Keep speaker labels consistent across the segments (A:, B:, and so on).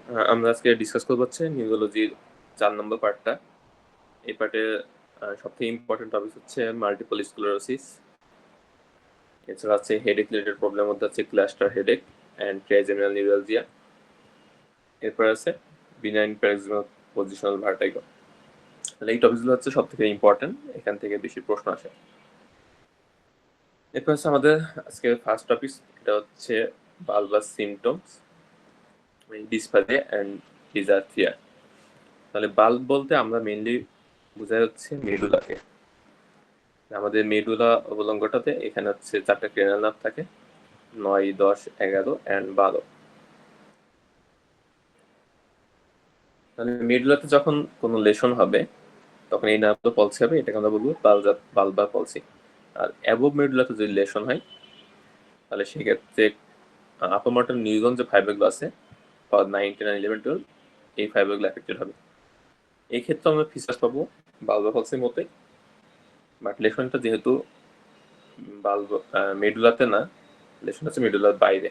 A: আমরা আজকে ডিসকাস করবো হচ্ছে নিউরোলজির 4 নম্বর পার্টটা। এই পার্টে সবথেকে ইম্পর্টেন্ট টপিক হচ্ছে মাল্টিপল স্ক্লেরোসিস। এছাড়া আছে হেডেক রিলেটেড প্রবলেম মধ্যে আছে cluster headache and trigeminal neuralgia. এরপর আছে বিনাইন প্যারাক্সিমাল পজিশনাল ভার্টাইগো। তাহলে এই টপিকগুলো হচ্ছে সবথেকে ইম্পর্টেন্ট, এখান থেকে বেশি প্রশ্ন আসে। এরপর হচ্ছে আমাদের আজকে ফার্স্ট টপিক, এটা হচ্ছে বালবাস সিমটমস, ডিসপ্যাথিয়া অ্যান্ড ডিজার্থিয়া। তাহলে বাল্ব বলতে আমরা মেইনলি বোঝা যাচ্ছে মেডুলাকে। আমাদের মেডুলা অবলঙ্গটাতে এখানে হচ্ছে 4টা ক্রেনিয়াল নার্ভ থাকে, 9, 10, 11 অ্যান্ড 12। তাহলে মেডুলাতে যখন কোনো লেশন হবে তখন এই নার্ভগুলো পলসি হবে, এটাকে আমরা বলবো বালবার পলসি। আর অ্যাবভ মেডুলাতে যদি লেশন হয় তাহলে সেক্ষেত্রে আপার মর্টাল নিউরন যে ফাইবারগুলো আছে 9, 10, 11, 12, এই ফাইবারগুলো এফেক্টেড হবে। এই ক্ষেত্রে আমরা ফিচার্স পাবো বালবার পলসির মতোই, বাট লেশনটা যেহেতু মেডুলাতে না, লেশন হচ্ছে মেডুলার বাইরে,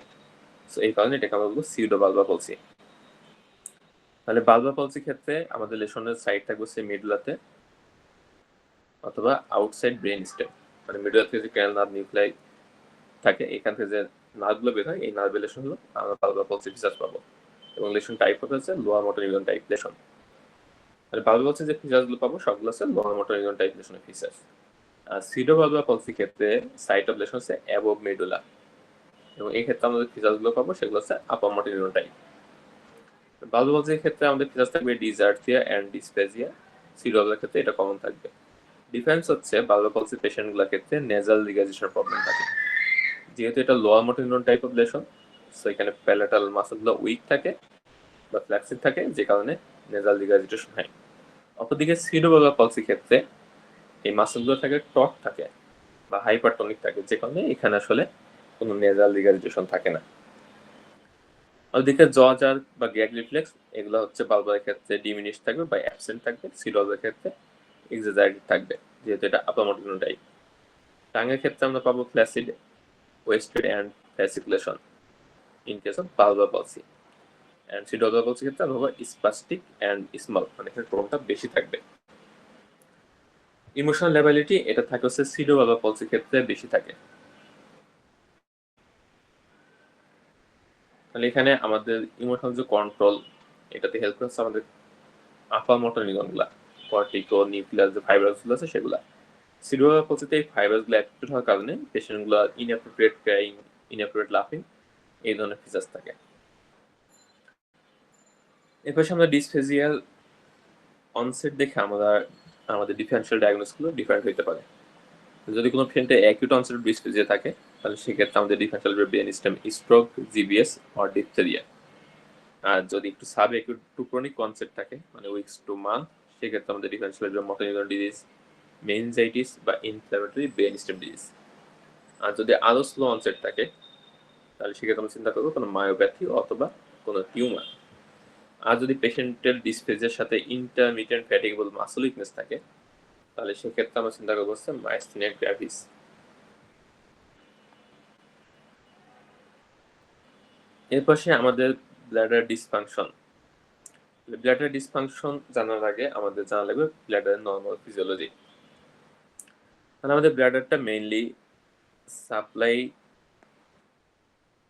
A: সো এই কারণে এটাকে আমরা বলবো সিউডো বালবার পলসি। তাহলে বালবার পলসির ক্ষেত্রে আমাদের লেশনের সাইড থাকবে সে মেডুলাতে অথবা আউটসাইড ব্রেন স্টেম, মানে মেডুলা থেকে যে ক্রেনিয়াল নার্ভ নিউক্লাই থাকে এখান থেকে যে নার্ভগুলো বের হয় এই নার্ভের লেশন হলো আমরা বালবার পলসি ফিচার্স পাবো, এবং লেশন টাইপ হচ্ছে lower motor neuron type lesion. তাহলে বালবার পলসি যে ফিচার্সগুলো পাবো সবগুলো আছে লোয়ার মোটর নিউরন টাইপ লেশনের ফিচার্স। আর সিউডো বালবার পলসির ক্ষেত্রে সাইট অফ লেশন হচ্ছে অ্যাবভ মেডুলা, এবং এই ক্ষেত্রে আমাদের ফিচার্সগুলো পাবো সেগুলো হচ্ছে upper motor neuron type. Bulbar পলসির ক্ষেত্রে আমাদের ফিচার্স থাকবে ডিজার্থিয়া অ্যান্ড ডিসপ্লেজিয়া, সিউডোবালবার ক্ষেত্রে এটা কমন থাকবে। ডিফারেন্স হচ্ছে বালবার পলসি পেশেন্টগুলোর ক্ষেত্রে নেজাল লিগারেশন প্রবলেম থাকে, যেহেতু এটা lower motor neuron type of lesion, so এখানে প্যালেটাল মাসলগুলো উইক থাকে বা ফ্ল্যাক্সিড থাকে, যে কারণে নেজাল লিগারেশন হয়। অপরদিকে সিউডোবালবার পলসির ক্ষেত্রে এই মাসলগুলো থাকে টক থাকে বা হাইপারটনিক থাকে, যে কারণে এখানে আসলে কোনো নেজাল লিগারেশন থাকে না। ওদিকে জ জার বা গ্যাগ রিফ্লেক্স এগুলো হচ্ছে বালবারের ক্ষেত্রে ডিমিনিশ থাকবে বা অ্যাবসেন্ট থাকবে, সিউডোবালবার ক্ষেত্রে এক্সাজারেটেড থাকবে, যেহেতু এটা আপার মোটর নিউরন টাইপ। টাঙ্গের ক্ষেত্রে আমরা পাবো flaccid, wasted and fasciculation in case of bulbar palsy. And pseudobulbar পলসির ক্ষেত্রে আমরা পাবো স্পাস্টিক অ্যান্ড স্মল, মানে এখানে টোনটা বেশি থাকবে। ইমোশনাল লেবিলিটি এটা থাকে হচ্ছে সিউডোবালবার পলসির ক্ষেত্রে বেশি থাকে। তাহলে এখানে আমাদের ইমোশনাল যে কন্ট্রোল এটাতে হেল্প করছে আমাদের আপার মোটর নিউরনগুলা, কর্টিকো নিউক্লিয়াস যে ফাইবারসগুলো আছে সেগুলা। সিউডোবালবার পলসিতে এই ফাইবারসগুলো অ্যাক্টিভ হওয়ার কারণে পেশেন্টগুলো ইনঅ্যাপ্রোপ্রিয়েট ক্রাইং, ইনঅ্যাপ্রোপ্রিয়েট লাফিং এই ধরনের ফিচার্স থাকে। এরপর আমরা ডিসফেজিয়াল অনসেট দেখে আমরা আমাদের ডিফারেন্সিয়াল ডায়াগনোসগুলো ডিফারেন্ট হতে পারে। যদি কোনো পেশেন্টে অ্যাকিউট অনসেট ডিসফেজিয়া থাকে তাহলে সেক্ষেত্রে আমাদের differential brain stem stroke, GBS or diphtheria. আর যদি একটু sub acute to chronic concept থাকে মানে উইকস টু মান্থ, সেক্ষেত্রে আমাদের differential motor neuron disease, meningitis বা ইনফ্ল্যামেটরি ব্রেন স্টেম ডিজিজ। আর যদি আরো স্লো অনসেট থাকে তাহলে সেক্ষেত্রে আমরা চিন্তা করবো কোনো মায়োপ্যাথি অথবা কোনো টিউমার। আর যদি পেশেন্টের ডিসফেজিয়ার সাথে ইন্টারমিডিয়েন্ট ফ্যাটিগেবল মাসল উইকনেস থাকে তাহলে সেক্ষেত্রে আমরা চিন্তা করবো হচ্ছে মাইস্থেনিয়া গ্র্যাভিস। এরপর আমাদের ব্ল্যাডার ডিসফাংশন। ব্ল্যাডার ডিসফাংশন জানার আগে আমাদের জানা লাগবে ব্ল্যাডারের নর্মাল ফিজিওলজি। মানে আমাদের ব্ল্যাডারটা মেইনলি সাপ্লাই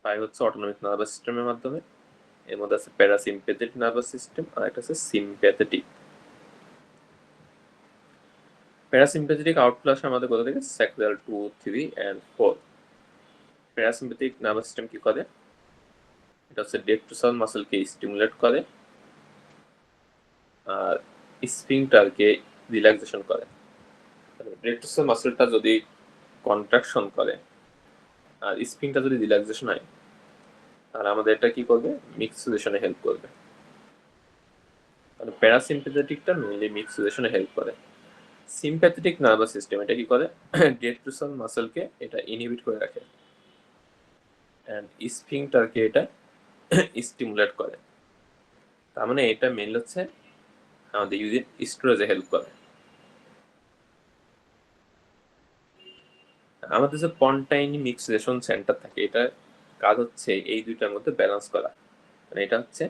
A: পায় হচ্ছে অটোনমিক নার্ভাস সিস্টেমের মাধ্যমে। এর মধ্যে আছে প্যারাসিম্প্যাথেটিক নার্ভাস সিস্টেম আর একটা আছে সিম্প্যাথেটিক। প্যারাসিম্প্যাথেটিক আউটফ্লো আসে আমাদের কোথা থেকে? Sacral 2, 3 and 4। Parasympathetic nervous system কি করে? এটা হচ্ছে ডেকট্রোসাল মাসলকে স্টিমুলেট করে আর স্ফিংটারকে রিল্যাক্সেশন করে। ডেকট্রোসাল মাসলটা যদি কন্ট্রাকশন করে আর স্প্রিংটা যদি রিল্যাক্সেশন হয় তাহলে আমাদের এটা কি করবে? মিক্সুলেশনে হেল্প করবে। মানে প্যারাসিম্প্যাথেটিকটা মেইনলি মিক্সুলেশনে হেল্প করে। সিম্প্যাথেটিক নার্ভাস সিস্টেম এটা কি করে? ডেকট্রোসাল মাসলকে এটা ইনহিবিট করে রাখে এন্ড স্ফিংটারকে এটা স্টিমুলেট করে। তার মানে এটা মেইন হচ্ছে আমাদের ইউরিন স্টোরেজে হেল্প করে। আমাদের যে পন্টাইন মিক্সুলেশন সেন্টার থাকে এটা কাজ হচ্ছে এই দুইটার মধ্যে ব্যালেন্স করা। মানে এটা হচ্ছে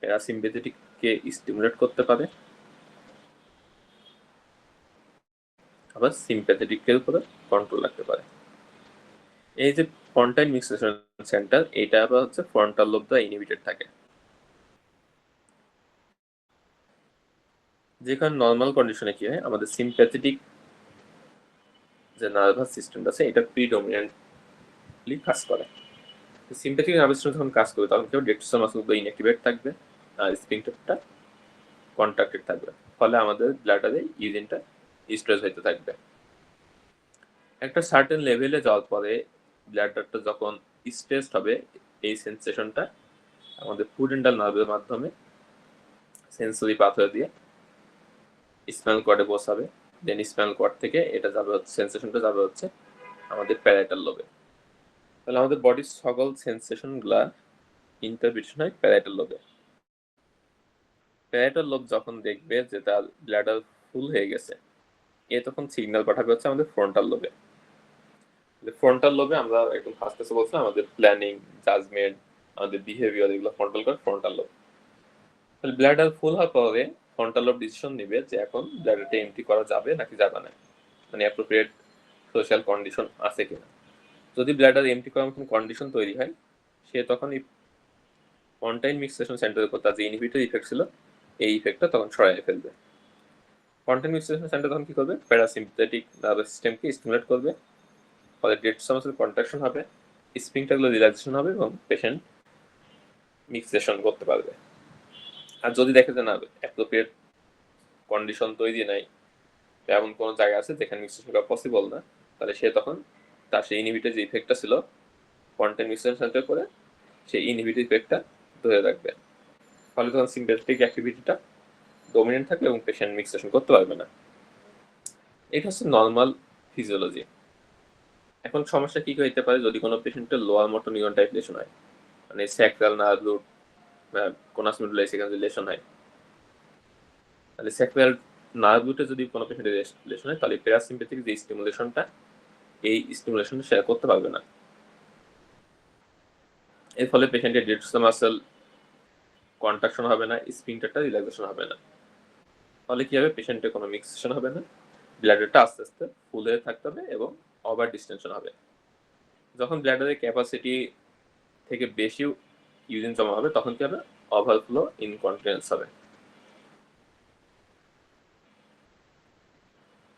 A: প্যারাসিম্পেথেটিককে স্টিমুলেট করতে পারে, আবার সিম্প্যাথেটিকের উপরে কন্ট্রোল রাখতে পারে। এই যে ফ্রন্টাইল মিক্সেশন সেন্টার, এটা আবার হচ্ছে ফ্রন্টাল লোব দ্বারা ইনহিবিটেড থাকে। যেখানে নর্মাল কন্ডিশনে কি হয়, আমাদের সিম্প্যাথেটিক যে নার্ভাস সিস্টেমটা আছে এটা প্রিডমিনেন্টলি কাজ করে। সিম্প্যাথেটিক নার্ভাস সিস্টেম যখন কাজ করবে তখন কি হবে, ডেক্টোসাম মাসলগুলো ইনঅ্যাক্টিভেট থাকবে আর স্ফিংক্টারটা কন্ট্রাক্টেড থাকবে, ফলে আমাদের ব্লাডারে ইউরিনটা স্ট্রেস হইতে থাকবে। একটা সার্টেন লেভেলে যাওয়ার পরে ব্লাডারটা যখন স্ট্রেস হবে, এই সেন্সেশনটা আমাদের ফুডেন্টাল নার্ভের মাধ্যমে সেন্সরি পাথওয়ে দিয়ে স্পাইনাল কর্ডে পৌঁছাবে। দেন স্পাইনাল কর্ড থেকে এটা যাবে হচ্ছে, সেন্সেশনটা যাবে হচ্ছে আমাদের প্যারাইটাল লোবে। তাহলে আমাদের বডির সকল সেন্সেশনগুলা ইন্টারপ্রিটেশন হয় প্যারাইটাল লোবে। প্যারাইটাল লোব যখন দেখবে যে তার ব্লাডার ফুল হয়ে গেছে, এ তখন সিগন্যাল পাঠাবে হচ্ছে আমাদের ফ্রন্টাল লোবে। ফ্রন্টাল লোবে আমরা একদম ফার্স্টে বলছিলাম আমাদের প্ল্যানিং, জাজমেন্ট, আমাদের বিহেভিয়ার এগুলো ফ্রন্টাল করে ফ্রন্টাল লোব। তাহলে ব্লাডার ফুল হওয়ার পরে ফ্রন্টাল লোব ডিসিশন নেবে যে এখন ব্লাডারটা এমটি করা যাবে নাকি যাবে না, মানে অ্যাপ্রোপ্রিয়েট সোশ্যাল কন্ডিশন আছে কিনা। যদি ব্লাডার এমটি করার মতন কন্ডিশন তৈরি হয়, সে তখন এই ফ্রন্টাইল মিক্সেশন সেন্টারের উপর তার যে ইনহিবিটর ইফেক্ট ছিল, এই ইফেক্টটা তখন সরাই ফেলবে। ফ্রন্টাইল মিক্সেশন সেন্টার তখন কি করবে, প্যারাসিম্পথেটিক নার্ভাস সিস্টেমকে স্টিমুলেট করবে, ফলে ডেক্টোসাম মাসল কন্ট্রাকশন হবে, স্ফিংক্টারগুলো রিল্যাক্সেশন হবে এবং পেশেন্ট মিক্সেশন করতে পারবে। আর যদি দেখে যে না অ্যাপ্রোপ্রিয়েট কন্ডিশন তৈরি নাই, এমন কোনো জায়গা আছে যেখানে মিক্সেশন করা পসিবল না, তাহলে সে তখন তার সেই ইনহিবিটর যে ইফেক্টটা ছিল ফ্রন্টাইল মিক্সেশন সেন্টার করে, সেই ইনহিবিটর ইফেক্টটা ধরে রাখবে, ফলে তখন সিম্প্যাথেটিক অ্যাক্টিভিটিটা ডমিনেন্ট থাকবে এবং পেশেন্ট মিক্সেশন করতে পারবে না। এটা হচ্ছে নর্মাল ফিজিওলজি। এখন সমস্যা কি হইতে পারে, যদি কোনো পেশেন্টের lower motor neuron type lesion হয়, মানে স্যাক্রাল নার্ভ রুট বা কোনাস মেডুলা সেখানে যদি লেশন হয়, তাহলে স্যাক্রাল নার্ভ রুটে যদি কোনো পেশেন্টের লেশন হয়, তাহলে প্যারাসিম্প্যাথিক যে স্টিমুলেশনটা, এই স্টিমুলেশনটা শেয়ার করতে পারবে না। এর ফলে পেশেন্টের ডেক্টোসাম মাসল কন্ট্রাকশন হবে না, স্ফিংক্টারটা রিল্যাক্সেশন হবে না, ফলে কি হবে, পেশেন্টের কোনো মিক্সেশন হবে না, ব্লাডারটা আস্তে আস্তে ফুল হয়ে থাকতে হবে এবং ওভার ডিস্টেনশন হবে। যখন ব্লাডারের ক্যাপাসিটি থেকে বেশি ইউরিন জমা হবে, তখন কি হবে, ওভারফ্লো ইনকন্টিনেন্স হবে।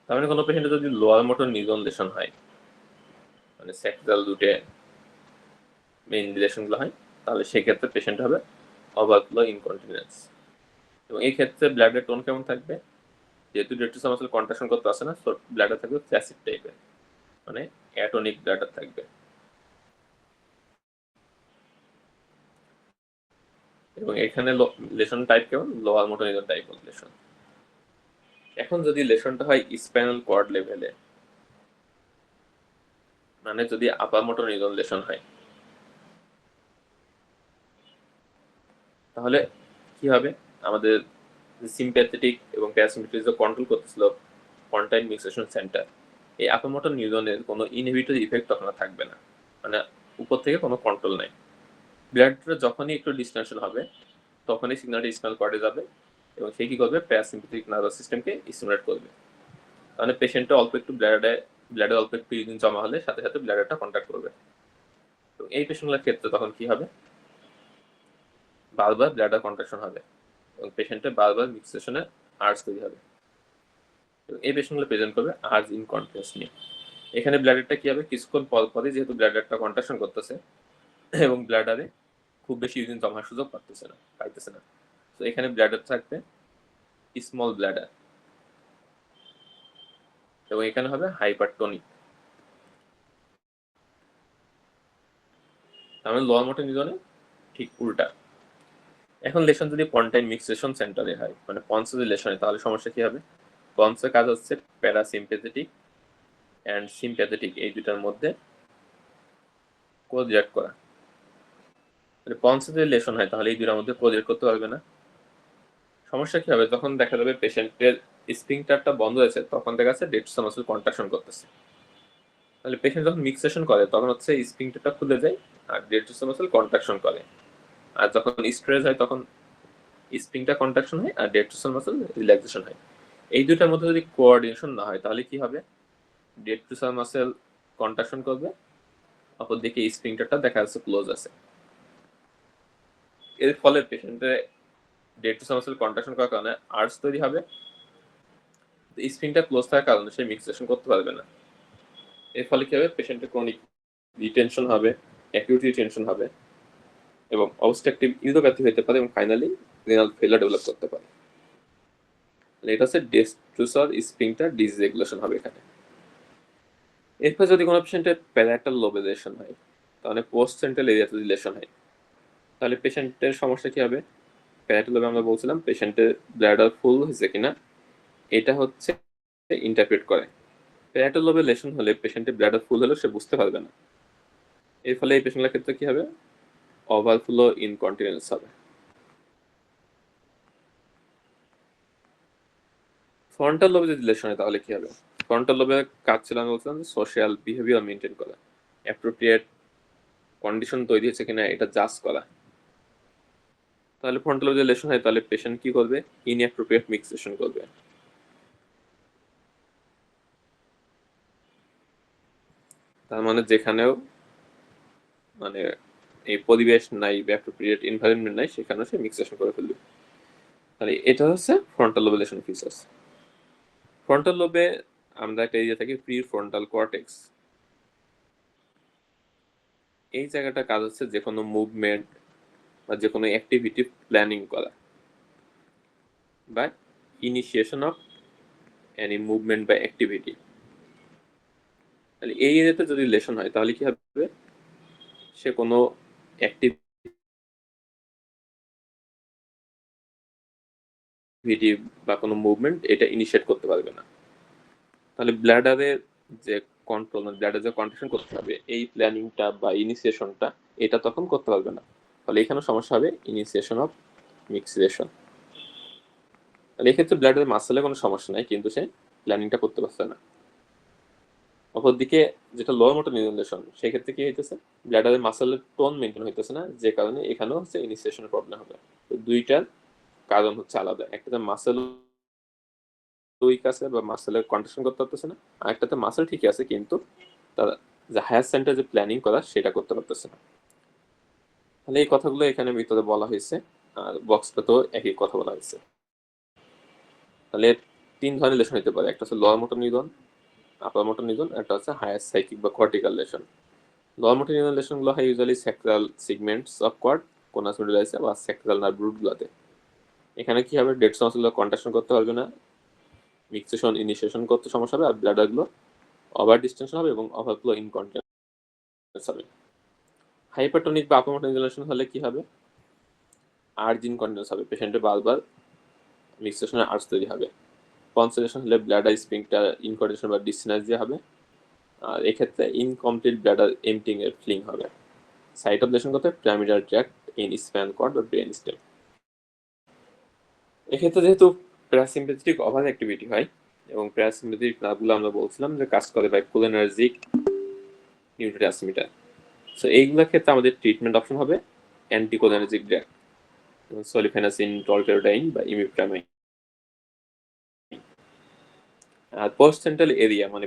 A: তার মানে কোনো পেশেন্টের যদি লোয়ার মোটর নিউরন লেশন হয়, মানে স্যাক্রাল রুটে মেইন রিলেশনগুলো হয়, তাহলে সেক্ষেত্রে পেশেন্ট হবে ওভারফ্লো ইনকন্টিনেন্স। এবং এই ক্ষেত্রে ব্লাডের টোন কেমন থাকবে, যেহেতু ডেক্টোসাম মাসল কন্ট্রাকশন করতে আসে না, ব্লাডার থাকবে ফ্ল্যাসিড টাইপের, মানে অ্যাটনিক ব্লাডার থাকবে। এবং এখানে লেশন টাইপ কেমন, lower motor neuron type of lesion. এখন যদি লেশনটা হয় স্পাইনাল কর্ড লেভেলে, মানে যদি আপার মোটর নিউরন লেশন হয়, তাহলে কি হবে, আমাদের সিম্প্যাথেটিক এবং প্যারাসিম্প্যাথেটিক যে কন্ট্রোল করতেছিল ফ্রন্টাইল মিক্সেশন সেন্টার, এই আপার মোটর নিউরনের কোনো ইনহিবিটর ইফেক্ট তখন থাকবে না, মানে উপর থেকে কোনো কন্ট্রোল নাই। ব্লাডটা যখনই একটু ডিস্টেনশন হবে, তখনই সিগন্যালটা স্পাইনাল কর্ডে যাবে এবং সে কি করবে, প্যারাসিম্প্যাথেটিক নার্ভাস সিস্টেমকে স্টিমুলেট করবে। তাহলে পেশেন্টটা অল্প একটু ব্লাডে অল্প একটু ইউরিন জমা হলে সাথে সাথে ব্লাডারটা কন্ট্যাক্ট করবে। তো এই পেশেন্টগুলোর ক্ষেত্রে তখন কি হবে, বারবার ব্লাডার কন্ট্রাকশন হবে এবং পেশেন্টের বারবার মিক্সেশনে আর্জ তৈরি হবে। এই পেশেন্টগুলো প্রেজেন্ট করবে আর্জ ইনকন্টিনেন্স নিয়ে। এখানে ব্লাডারটা কি হবে, কিছুক্ষণ পর পরে যেহেতু ব্লাডারটা কন্ট্রাকশন করতেছে এবং ব্লাডারে খুব বেশি ইউরিন জমার সুযোগ পাইতেছে না, তো এখানে ব্লাডার থাকবে স্মল ব্লাডার এবং এখানে হবে হাইপারটোনিক। তার মানে লোয়ার মোটর নিউরনে ঠিক উল্টা। এখন লেশন যদি পন্টাইন মিক্সেশন সেন্টারে হয়, মানে পন্সে যদি লেশন হয়, তাহলে সমস্যা কি হবে, পন্সের কাজ হচ্ছে প্যারাসিম্প্যাথেটিক অ্যান্ড সিম্প্যাথেটিক এই দুটার মধ্যে কোঅর্ডিনেট করা। মানে পন্সে যদি লেশন হয়, তাহলে এই দুটার মধ্যে কোঅর্ডিনেট করতে পারবে না। সমস্যা কি হবে, তখন দেখা যাবে পেশেন্টের স্ফিংক্টারটা বন্ধ হয়েছে, তখন দেখা যাচ্ছে ডেক্টোসাম মাসল কন্ট্রাকশন করতেছে। তাহলে পেশেন্ট যখন মিক্সেশন করে তখন হচ্ছে স্ফিংক্টারটা খুলে যায় আর ডেক্টোসাম মাসল কন্ট্রাকশন করে। আর যখন স্ট্রেস হয় তখন স্প্রিংটা কন্ট্রাকশন হয় আর ডেট্রোসাল মাসেল রিল্যাক্সেশন হয়। এই দুটার মধ্যে যদি কোঅর্ডিনেশন না হয় তাহলে কি হবে, ডেট্রোসাল মাসেল কন্ট্রাকশন করবে, অপরদিকে স্প্রিংটারটা দেখা যাচ্ছে ক্লোজ আছে। এর ফলে পেশেন্টের ডেট্রোসাল মাসেল কন্ট্রাকশন করার কারণে আর্চ তৈরি হবে, স্প্রিংটা ক্লোজ থাকার কারণে সে মিক্সেশন করতে পারবে না। এর ফলে কি হবে, পেশেন্টের ক্রনিক রিটেনশন হবে, অ্যাকিউট রিটেনশন হবে এবং অবস্ট্রাকটিভ ইউরোপ্যাথি হতে পারে এবং ফাইনালি রেনাল ফেলার ডেভেলপ করতে পারে। এটা হচ্ছে ডেট্রোসাল স্প্রিংটার ডিসরেগুলেশন হবে এখানে। এরপর যদি কোনো পেশেন্টের প্যারাটাল লোবে লেশন হয়, তাহলে পোস্ট সেন্ট্রাল এরিয়াতে যদি লেশন হয়, তাহলে পেশেন্টের সমস্যা কি হবে, প্যারাটাল লোবে আমরা বলছিলাম পেশেন্টের ব্লাডার ফুল হয়েছে কিনা এটা হচ্ছে ইন্টারপ্রেট করে। প্যারাটাল লোবে লেশন হলে পেশেন্টের ব্লাডার ফুল হলেও সে বুঝতে পারবে না। এর ফলে এই পেশেন্টের ক্ষেত্রে কি হবে, ওভারফ্লো ইনকন্টিনেন্স হবে। ফ্রন্টাল লোবে যদি লেশন হয় তাহলে কি হবে, ফ্রন্টাল লোবের কাজ ছিল আমি বলছিলাম সোশ্যাল বিহেভিয়ার মেনটেন করা, অ্যাপ্রোপ্রিয়েট কন্ডিশন তৈরি হচ্ছে কিনা এটা জাজ করা। তাহলে ফ্রন্টাল লোবে যদি লেশন হয় তাহলে পেশেন্ট কি করবে, ইনঅ্যাপ্রোপ্রিয়েট মিক্সেশন করবে। তার মানে যেখানেও মানে এই পরিবেশ নাই বা অ্যাপ্রোপ্রিয়েট এনভায়রনমেন্ট নাই সেখানেও সে মিক্সেশন করে ফেলবে। তাহলে এটা হচ্ছে ফ্রন্টাল লোবে লেশন ফিচার্স। ফ্রন্টাল লোবে আমরা একটা এরিয়া থাকি প্রি ফ্রন্টাল কর্টেক্স। এই জায়গাটা কাজ হচ্ছে যে কোনো মুভমেন্ট বা যে কোনো অ্যাক্টিভিটি প্ল্যানিং করা বা ইনিশিয়েশন অফ এনি মুভমেন্ট বা অ্যাক্টিভিটি। তাহলে এই এরিয়াতে যদি লেশন হয় তাহলে কি হবে, সে কোনো অ্যাক্টিভিটি বা কোনো মুভমেন্ট এটা ইনিশিয়েট করতে পারবে না। তাহলে ব্ল্যাডারের যে কন্ট্রোল মানে ব্ল্যাডার যে কন্ট্রাকশন করতে হবে এই প্ল্যানিংটা বা ইনিশিয়েশনটা এটা তখন করতে পারবে না। তাহলে এখানে সমস্যা হবে ইনিশিয়েশন অফ মিক্সেশন। তাহলে এক্ষেত্রে ব্ল্যাডারের মাসেলে কোনো সমস্যা নাই কিন্তু সে প্ল্যানিংটা করতে পারছে না। অপরদিকে যেটা লোয়ার মোটর নিউরন লেশন সেক্ষেত্রে কি হইতেছে, ব্ল্যাডারের মাসেলের টোন মেনটেন হইতেছে না, যে কারণে এখানেও হচ্ছে ইনিশিয়েশনের প্রবলেম হবে। তো দুইটার কারণ হচ্ছে আলাদা, একটাতে মাসেল উইক আছে বা মাসেলের কন্ট্রাকশন করতে পারতেছে না, আর একটাতে মাসেল ঠিকই আছে কিন্তু তার যে হায়ার সেন্টার যে প্ল্যানিং করা সেটা করতে পারতেছে না। তাহলে এই কথাগুলো এখানে ভিতরে বলা হয়েছে আর বক্সটাতেও একই কথা বলা হয়েছে। তাহলে তিন ধরনের লেশন হতে পারে, একটা হচ্ছে lower motor neuron, upper motor neuron, একটা হচ্ছে হায়ার সাইকিক বা cortical lesion. Lower motor neuron লেশনগুলো হয় usually sacral segments of cord, conus মেডুলাইসে বা স্যাক্রাল নার্ভ রুটগুলোতে। এখানে কি হবে, ডেড মাসলগুলো কন্ট্রাকশন করতে পারবে না, মিক্সেশন ইনিশিয়েশন করতে সমস্যা হবে আর ব্লাডারগুলো ওভার ডিস্টেনশন হবে এবং ওভারফ্লো ইনকন্টিনেন্স হবে। হাইপারটনিক বা আপার মোটর নিউরন হলে কি হবে, আর্জ ইনকন্টিনেন্স হবে, পেশেন্টের বারবার মিক্সেশনের আর্জ তৈরি হবে। কনসেন্ট্রেশন হলে ব্লাডার স্প্রিংটার ইনকন্টিনেশন বা ডিসিনার্জিয়া হবে, আর এক্ষেত্রে ইনকমপ্লিট ব্লাডার এমটিং এর ফ্লিং হবে। সাইট অফ লেশন করতে parameter tract in spinal cord বা ব্রেন স্টেম। এক্ষেত্রে যেহেতু প্যারাসিম্পেথেটিক ওভার অ্যাক্টিভিটি হয় এবং প্যারাসিম্পেথেটিক নার্ভগুলো আমরা বলছিলাম যে কাজ করে বাই কোলিনার্জিক নিউরোট্রান্সমিটার, সো এইগুলোর ক্ষেত্রে আমাদের ট্রিটমেন্ট অপশন হবে অ্যান্টিকোলিনার্জিক ড্রাগ, সলিফেনাসিন, টলটেরোডাইন বা ইমিপ্রামাইন। আর পোস্ট সেন্ট্রাল এরিয়া মানে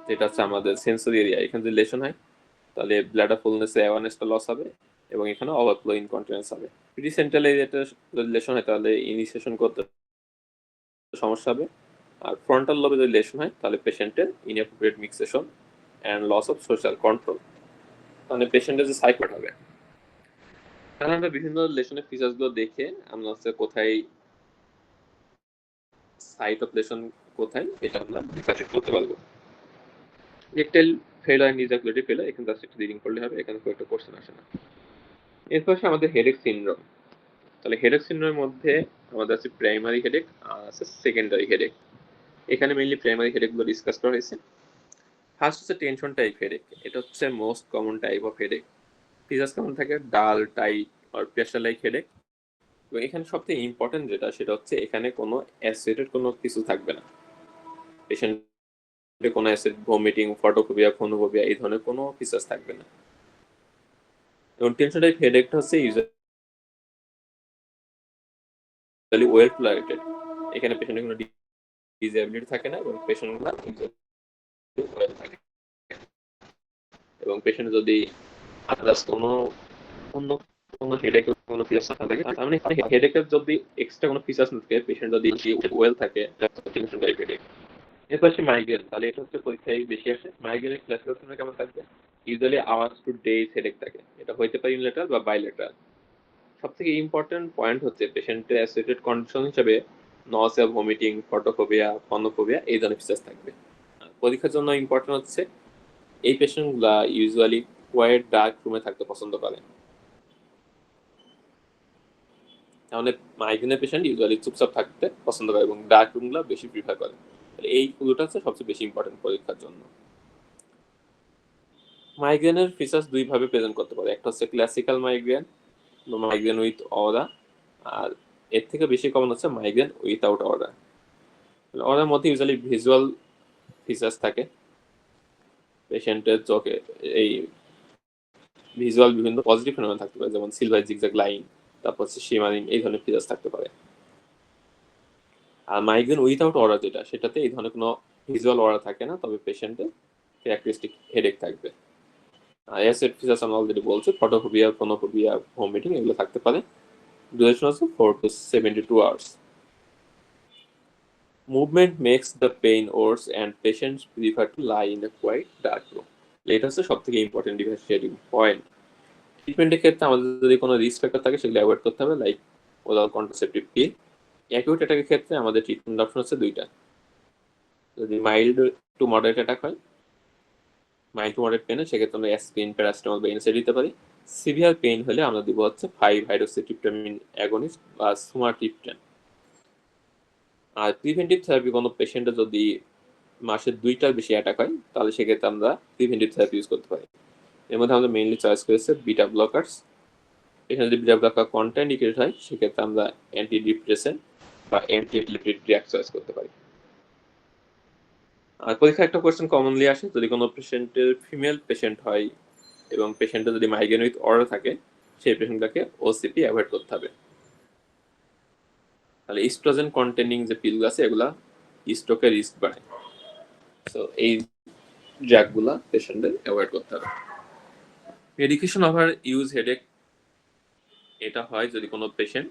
A: যেটা হচ্ছে আমাদের সেন্সরি এরিয়া, এখানে যদি লেশন হয় তাহলে ব্লাডার ফুলনেসে অ্যাওয়ারনেসটা লস হবে এবং এখানে ওভারফ্লো ইনকন্টিনেন্স হবে। প্রি সেন্ট্রাল এরিয়াতে যদি লেশন হয় তাহলে ইনিশিয়েশন করতে সমস্যা হবে, আর ফ্রন্টাল লোবে যদি লেশন হয় তাহলে পেশেন্টের inappropriate micturition and loss of social control, মানে পেশেন্টের যে সাইকোট হবে। তাহলে আমরা বিভিন্ন লেশনের ফিচার্সগুলো দেখে আমরা হচ্ছে কোথায় সাইট অফ লেশন কোথায় এটা আমরা ডিফারেন্সিয়েট করতে পারবো। রেকটাইল ফেলার নিজাকুলেটিভ ফেলার এখানে জাস্ট একটু রিডিং করলে হবে, এখানে খুব একটা কোশ্চেন আসে না। এরপর আসে আমাদের হেডেক সিনড্রোম। তাহলে হেডেক সিনড্রোমের মধ্যে আমাদের আছে প্রাইমারি হেডেক আর আছে সেকেন্ডারি হেডেক। এখানে মেইনলি প্রাইমারি হেডেকগুলো ডিসকাস করা হয়েছে। ফার্স্ট হচ্ছে টেনশন টাইপ হেডেক, এটা হচ্ছে most common type of headache. Features কেমন থাকে, ডাল, টাইট আর প্রেশার লাইক হেডেক। এবং এখানে সবথেকে ইম্পর্টেন্ট যেটা সেটা হচ্ছে এখানে কোনো অ্যাসোসিয়েটেড কোনো কিছু থাকবে না, পেশেন্টের কোনো অ্যাসিড ভমিটিং, ফটোফোবিয়া, ফোনোফোবিয়া এই ধরনের কোনো ফিচার্স থাকবে না। এবং টেনশন টাইপ হেডেকটা হচ্ছে ইউজুয়ালি ওয়েল টলারেটেড। এখানে পেশেন্টের কোনো ডিসএবিলিটি থাকে না এবং পেশেন্টগুলো ওয়েল থাকে। এবং পেশেন্ট যদি আদার্স কোনো অন্য কোনো হেডেক কোনো ফিচার্স না থাকে, তার মানে হেডেকের যদি এক্সট্রা কোনো ফিচার্স না থাকে, পেশেন্ট যদি ওয়েল থাকে, টেনশন টাইপ হেডেক। এরপর আসে মাইগ্রেন, তাহলে এটা হচ্ছে পরীক্ষায় বেশি আসে। মাইগ্রেনের ক্লাসিফিকেশন কেমন থাকবে? Usually hours to days headache থাকে, এটা হইতে পারে ইউনিলেটারাল বা বাইলেটারাল। সবথেকে ইম্পর্টেন্ট পয়েন্ট হচ্ছে পেশেন্টের অ্যাসোসিয়েটেড কন্ডিশন হিসেবে নসিয়া, ভমিটিং, ফটোফোবিয়া, ফনোফোবিয়া এই ধরনের ফিচার্স থাকবে। পরীক্ষার জন্য ইম্পর্টেন্ট হচ্ছে এই পেশেন্টগুলা ইউজুয়ালি কোয়াইট ডার্ক রুমে থাকতে পছন্দ করে। তাহলে মাইগ্রেনের পেশেন্ট ইউজুয়ালি চুপচাপ থাকতে পছন্দ করে এবং ডার্ক রুমগুলো বেশি প্রিফার করে। এইগুলোটা হচ্ছে সবচেয়ে বেশি ইম্পর্টেন্ট পরীক্ষার জন্য। মাইগ্রেনের ফিচার্স দুইভাবে প্রেজেন্ট করতে পারে, একটা হচ্ছে ক্লাসিক্যাল মাইগ্রেন বা মাইগ্রেন উইথ অরা, আর এর থেকে বেশি কমন হচ্ছে মাইগ্রেন উইথাউট অরা। অরার মধ্যে ইউজুয়ালি ভিজুয়াল ফিচার্স থাকে, পেশেন্টের চোখে এই ভিজুয়াল বিভিন্ন পজিটিভ ফেনোমেনন থাকতে পারে, যেমন সিলভার জিগজ্যাগ লাইন, তারপর হচ্ছে শিমারিং, এই ধরনের ফিচার্স থাকতে পারে। আর মাইগ্রেন উইথাউট অরা যেটা, সেটাতে এই ধরনের কোনো ভিজুয়াল অরা থাকে না, তবে পেশেন্টের ক্যারেক্টারিস্টিক হেডেক থাকবে। আর অ্যাসেট ফিচার্স আমরা অলরেডি বলছি, ফটোফোবিয়া, ফোনোফোবিয়া, ভমিটিং এগুলো থাকতে পারে। ডিউরেশন হচ্ছে 4 to 72 hours. Movement makes the pain worse and patients prefer to lie in a quiet dark room. এটা হচ্ছে সব থেকে ইম্পর্টেন্ট ডিফারেন্সিয়েটিং পয়েন্ট। ট্রিটমেন্টের ক্ষেত্রে আমাদের যদি কোনো রিস্ক ফ্যাক্টর থাকে সেগুলো অ্যাভয়েড করতে হবে, like oral contraceptive pill. Acute অ্যাটাকের ক্ষেত্রে আমাদের ট্রিটমেন্ট অপশন হচ্ছে দুইটা। যদি মাইল্ড টু মডারেট অ্যাটাক হয়, মাইল্ড টু মডারেট পেন, সেক্ষেত্রে আমরা অ্যাসপিরিন, প্যারাসিটামল বা এনএসএড দিতে পারি। সিভিয়ার পেইন হলে আমরা দিব হচ্ছে 5-হাইড্রোক্সিট্রিপটামিন অ্যাগনিস্ট বা সুমাট্রিপটান। আর প্রিভেন্টিভ থেরাপি কোনো পেশেন্টের যদি মাসে 2টার বেশি অ্যাটাক হয়, তাহলে সেক্ষেত্রে আমরা প্রিভেন্টিভ থেরাপি ইউজ করতে পারি। এর মধ্যে আমরা মেইনলি চয়েস করেছে বিটা ব্লকার্স। এখানে যদি বিটা ব্লকার কন্ট্রাইন্ডিকেটেড হয়, সেক্ষেত্রে আমরা অ্যান্টি ডিপ্রেসেন্ট বা অ্যান্টি এপিলেপটিক ড্রাগ চয়েস করতে পারি। আর পরীক্ষায় একটা কোয়েশ্চেন কমনলি আসে, যদি কোনো পেশেন্টের ফিমেল পেশেন্ট হয় এবং পেশেন্টের যদি মাইগ্রেন উইথ অরা থাকে, সেই পেশেন্টটাকে ওসিপি অ্যাভয়েড করতে হবে। তাহলে ইস্ট্রোজেন কন্টেনিং যে পিলগুলো আছে, এগুলা স্ট্রোকের রিস্ক বাড়ায়। সো এই ড্রাগগুলা পেশেন্টদের অ্যাভয়েড করতে হবে। মেডিকেশন ওভার ইউজ হেডেক, এটা হয় যদি কোনো পেশেন্ট